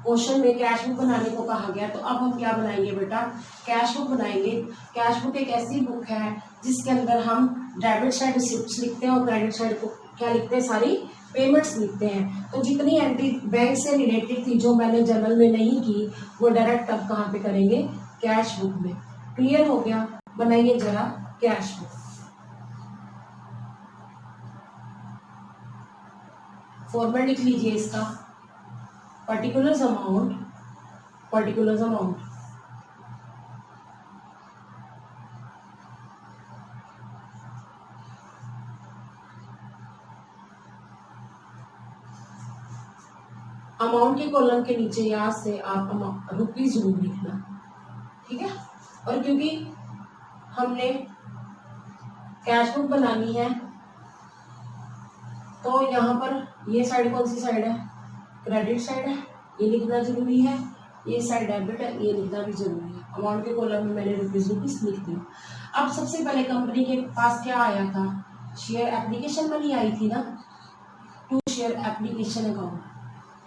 क्वेश्चन में कैश बुक बनाने को कहा गया। तो अब हम क्या बनाएंगे बेटा, कैश बुक बनाएंगे। कैश बुक एक ऐसी बुक है जिसके अंदर हम डेबिट साइड रिसिप्ट्स लिखते हैं और क्रेडिट साइड को क्या लिखते हैं, सारी पेमेंट्स लिखते हैं। तो जितनी एंट्री बैंक से रिलेटेड थी जो मैंने जर्नल में नहीं की, वो डायरेक्ट अब कहाँ पे करेंगे, कैश बुक में। क्लियर हो गया, बनाइए जरा कैश बुक। फॉर्मेट लिख लीजिए इसका, particulars amount, particulars amount, amount के कॉलम के नीचे याद से आप रुपीज जरूर लिखना, ठीक है। और क्योंकि हमने कैश बुक बनानी है तो यहाँ पर ये साइड कौन सी साइड है, क्रेडिट साइड है, ये लिखना जरूरी है। ये साइड डेबिट है, ये लिखना भी जरूरी है। अमाउंट के कॉलम में मैंने रुपीज लिख दिया। अब सबसे पहले कंपनी के पास क्या आया था, शेयर एप्लीकेशन मनी आई थी ना, to share application account.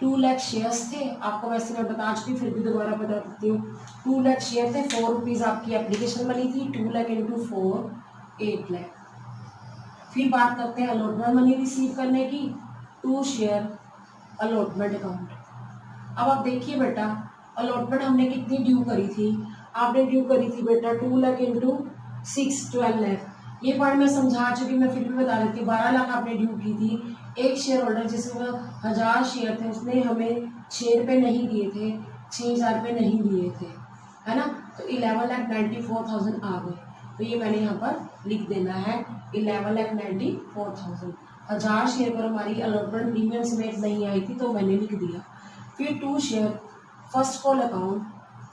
2 lakh shares थे, आपको वैसे मैं बता चुकी, फिर भी दोबारा बता देती हूँ। 2 लाख शेयर थे, 4 रुपीज़ आपकी एप्लीकेशन मनी थी, 2 लाख इंटू 4 8 लाख। फिर बात करते हैं अलॉटमेंट मनी रिसीव करने की, 2 शेयर अलॉटमेंट अकाउंट। अब आप देखिए बेटा, अलॉटमेंट हमने कितनी ड्यू करी थी, आपने ड्यू करी थी बेटा 2 लाख इंटू 6 12 लाख। ये पॉइंट मैं समझा चुकी, मैं फिर भी बता देती हूँ। 12 लाख आपने ड्यू की थी। एक शेयर होल्डर जिसमें 1000 शेयर थे, उसने हमें 6 रुपये नहीं दिए थे, 6000 रुपये नहीं दिए थे, है ना। तो 11,94,000 आ गए। तो ये मैंने यहाँ पर लिख देना है 11,94,000। 1000 शेयर पर हमारी अलॉटमेंट प्रीमियम समेत नहीं आई थी, तो मैंने लिख दिया। फिर 2 share first call account.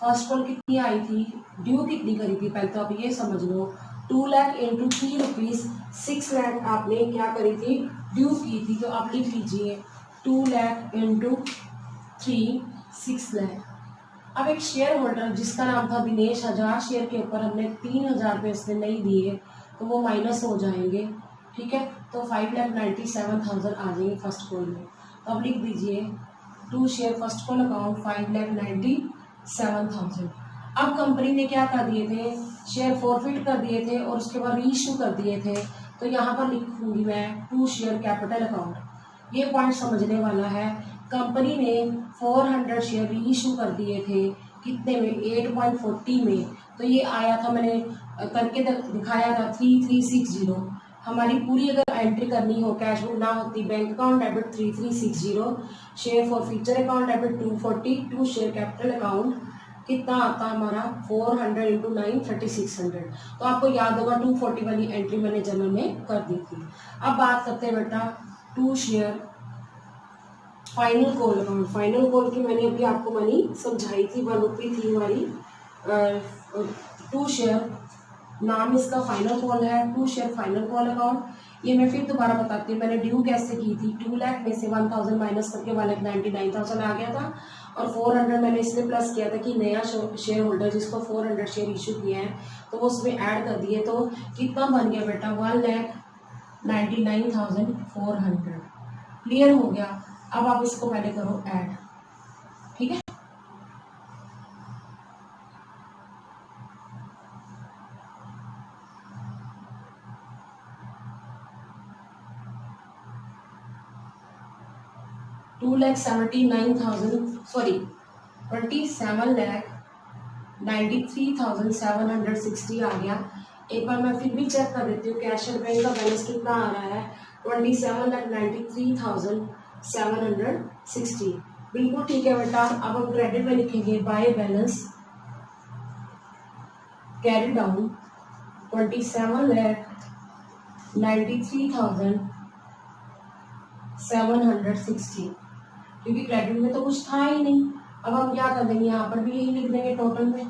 First call कितनी आई थी, ड्यू कितनी करी थी, पहले तो आप ये समझ लो। 2 लाख इंटू 3 रुपीज़, 6 लाख आपने क्या करी थी, ड्यू की थी। तो आप लिख लीजिए 2 लाख इंटू 3 6 लाख। अब एक शेयर होल्डर जिसका नाम था दिनेश, 1000 शेयर के ऊपर हमने 3000 रुपये उसने नहीं दिए, तो वो माइनस हो जाएंगे, ठीक है। तो 5,97,000 आ जाएंगे फर्स्ट कॉल में। तो अब लिख दीजिए 2 शेयर फर्स्ट कॉल अकाउंट 5,97,000। अब कंपनी ने क्या कर दिए थे, शेयर फॉरफिट कर दिए थे और उसके बाद रीइश्यू कर दिए थे। तो यहाँ पर लिखूंगी मैं 2 शेयर कैपिटल अकाउंट। ये पॉइंट समझने वाला है। कंपनी ने 400 शेयर रीइश्यू कर दिए थे, कितने में, 8.40 में। तो ये आया था, मैंने करके दिखाया था 3360। हमारी पूरी अगर एंट्री करनी हो, कैश बुक ना होती, bank account debit 3360, share for future account debit 240, 2 share capital account कितना आता हमारा 400 इंटू 9 3600। तो आपको याद होगा 240 वाली एंट्री मैंने जनरल में कर दी थी। अब बात करते हैं बेटा 2 share final call account. Final call की मैंने अभी आपको मनी समझाई थी, 1 रुपी थी हमारी। 2 शेयर नाम इसका फाइनल कॉल है, 2 शेयर फाइनल कॉल अकाउंट। ये मैं फिर दोबारा बताती हूँ, मैंने ड्यू कैसे की थी। 2 लाख में से 1000 माइनस करके 1,99,000 आ गया था, और 400 मैंने इसलिए प्लस किया था कि नया शेयर होल्डर जिसको 400 शेयर इशू किए हैं, तो वो उसमें ऐड कर दिए। तो कितना बन गया बेटा, 1,99,400। क्लियर हो गया। अब आप इसको पहले करो ऐड, ठीक है। $27,93,760 आ गया। एक बार मैं फिर भी चेक कर देती हूँ कैश एंड बैंक का बैलेंस कितना आ रहा है, 27,93,760। बिल्कुल ठीक है बेटा। अब हम क्रेडिट में लिखेंगे बाय बैलेंस कैरी डाउन 27,93,760, क्योंकि क्रेडिट में तो कुछ था ही नहीं। अब हम क्या कर देंगे, यहाँ पर भी यही लिख देंगे टोटल में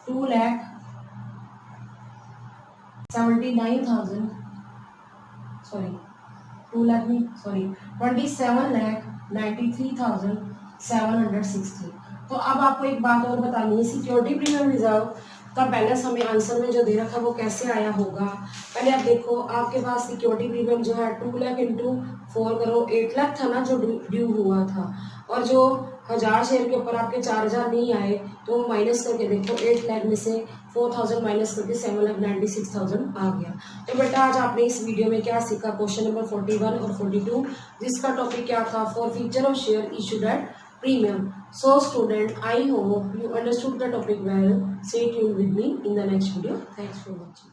27,93,760। तो अब आपको एक बात और बतानी है, सिक्योरिटी प्रीमियम रिजर्व का बैलेंस हमें आंसर में जो दे रखा है वो कैसे आया होगा। पहले आप देखो, आपके पास सिक्योरिटी प्रीमियम जो है 2 लाख इंटू 4 करो, 8 लाख था ना जो ड्यू हुआ था, और जो 1000 शेयर के ऊपर आपके 4000 नहीं आए, तो माइनस करके देखो 8 लाख में से 4000 माइनस करके 7,96,000 आ गया। तो बेटा आज आपने इस वीडियो में क्या सीखा, क्वेश्चन नंबर 41 और 42, जिसका टॉपिक क्या था, for feature of share issued at premium. So student, I hope you understood the topic well. Stay tuned with me in the next video. Thanks for watching.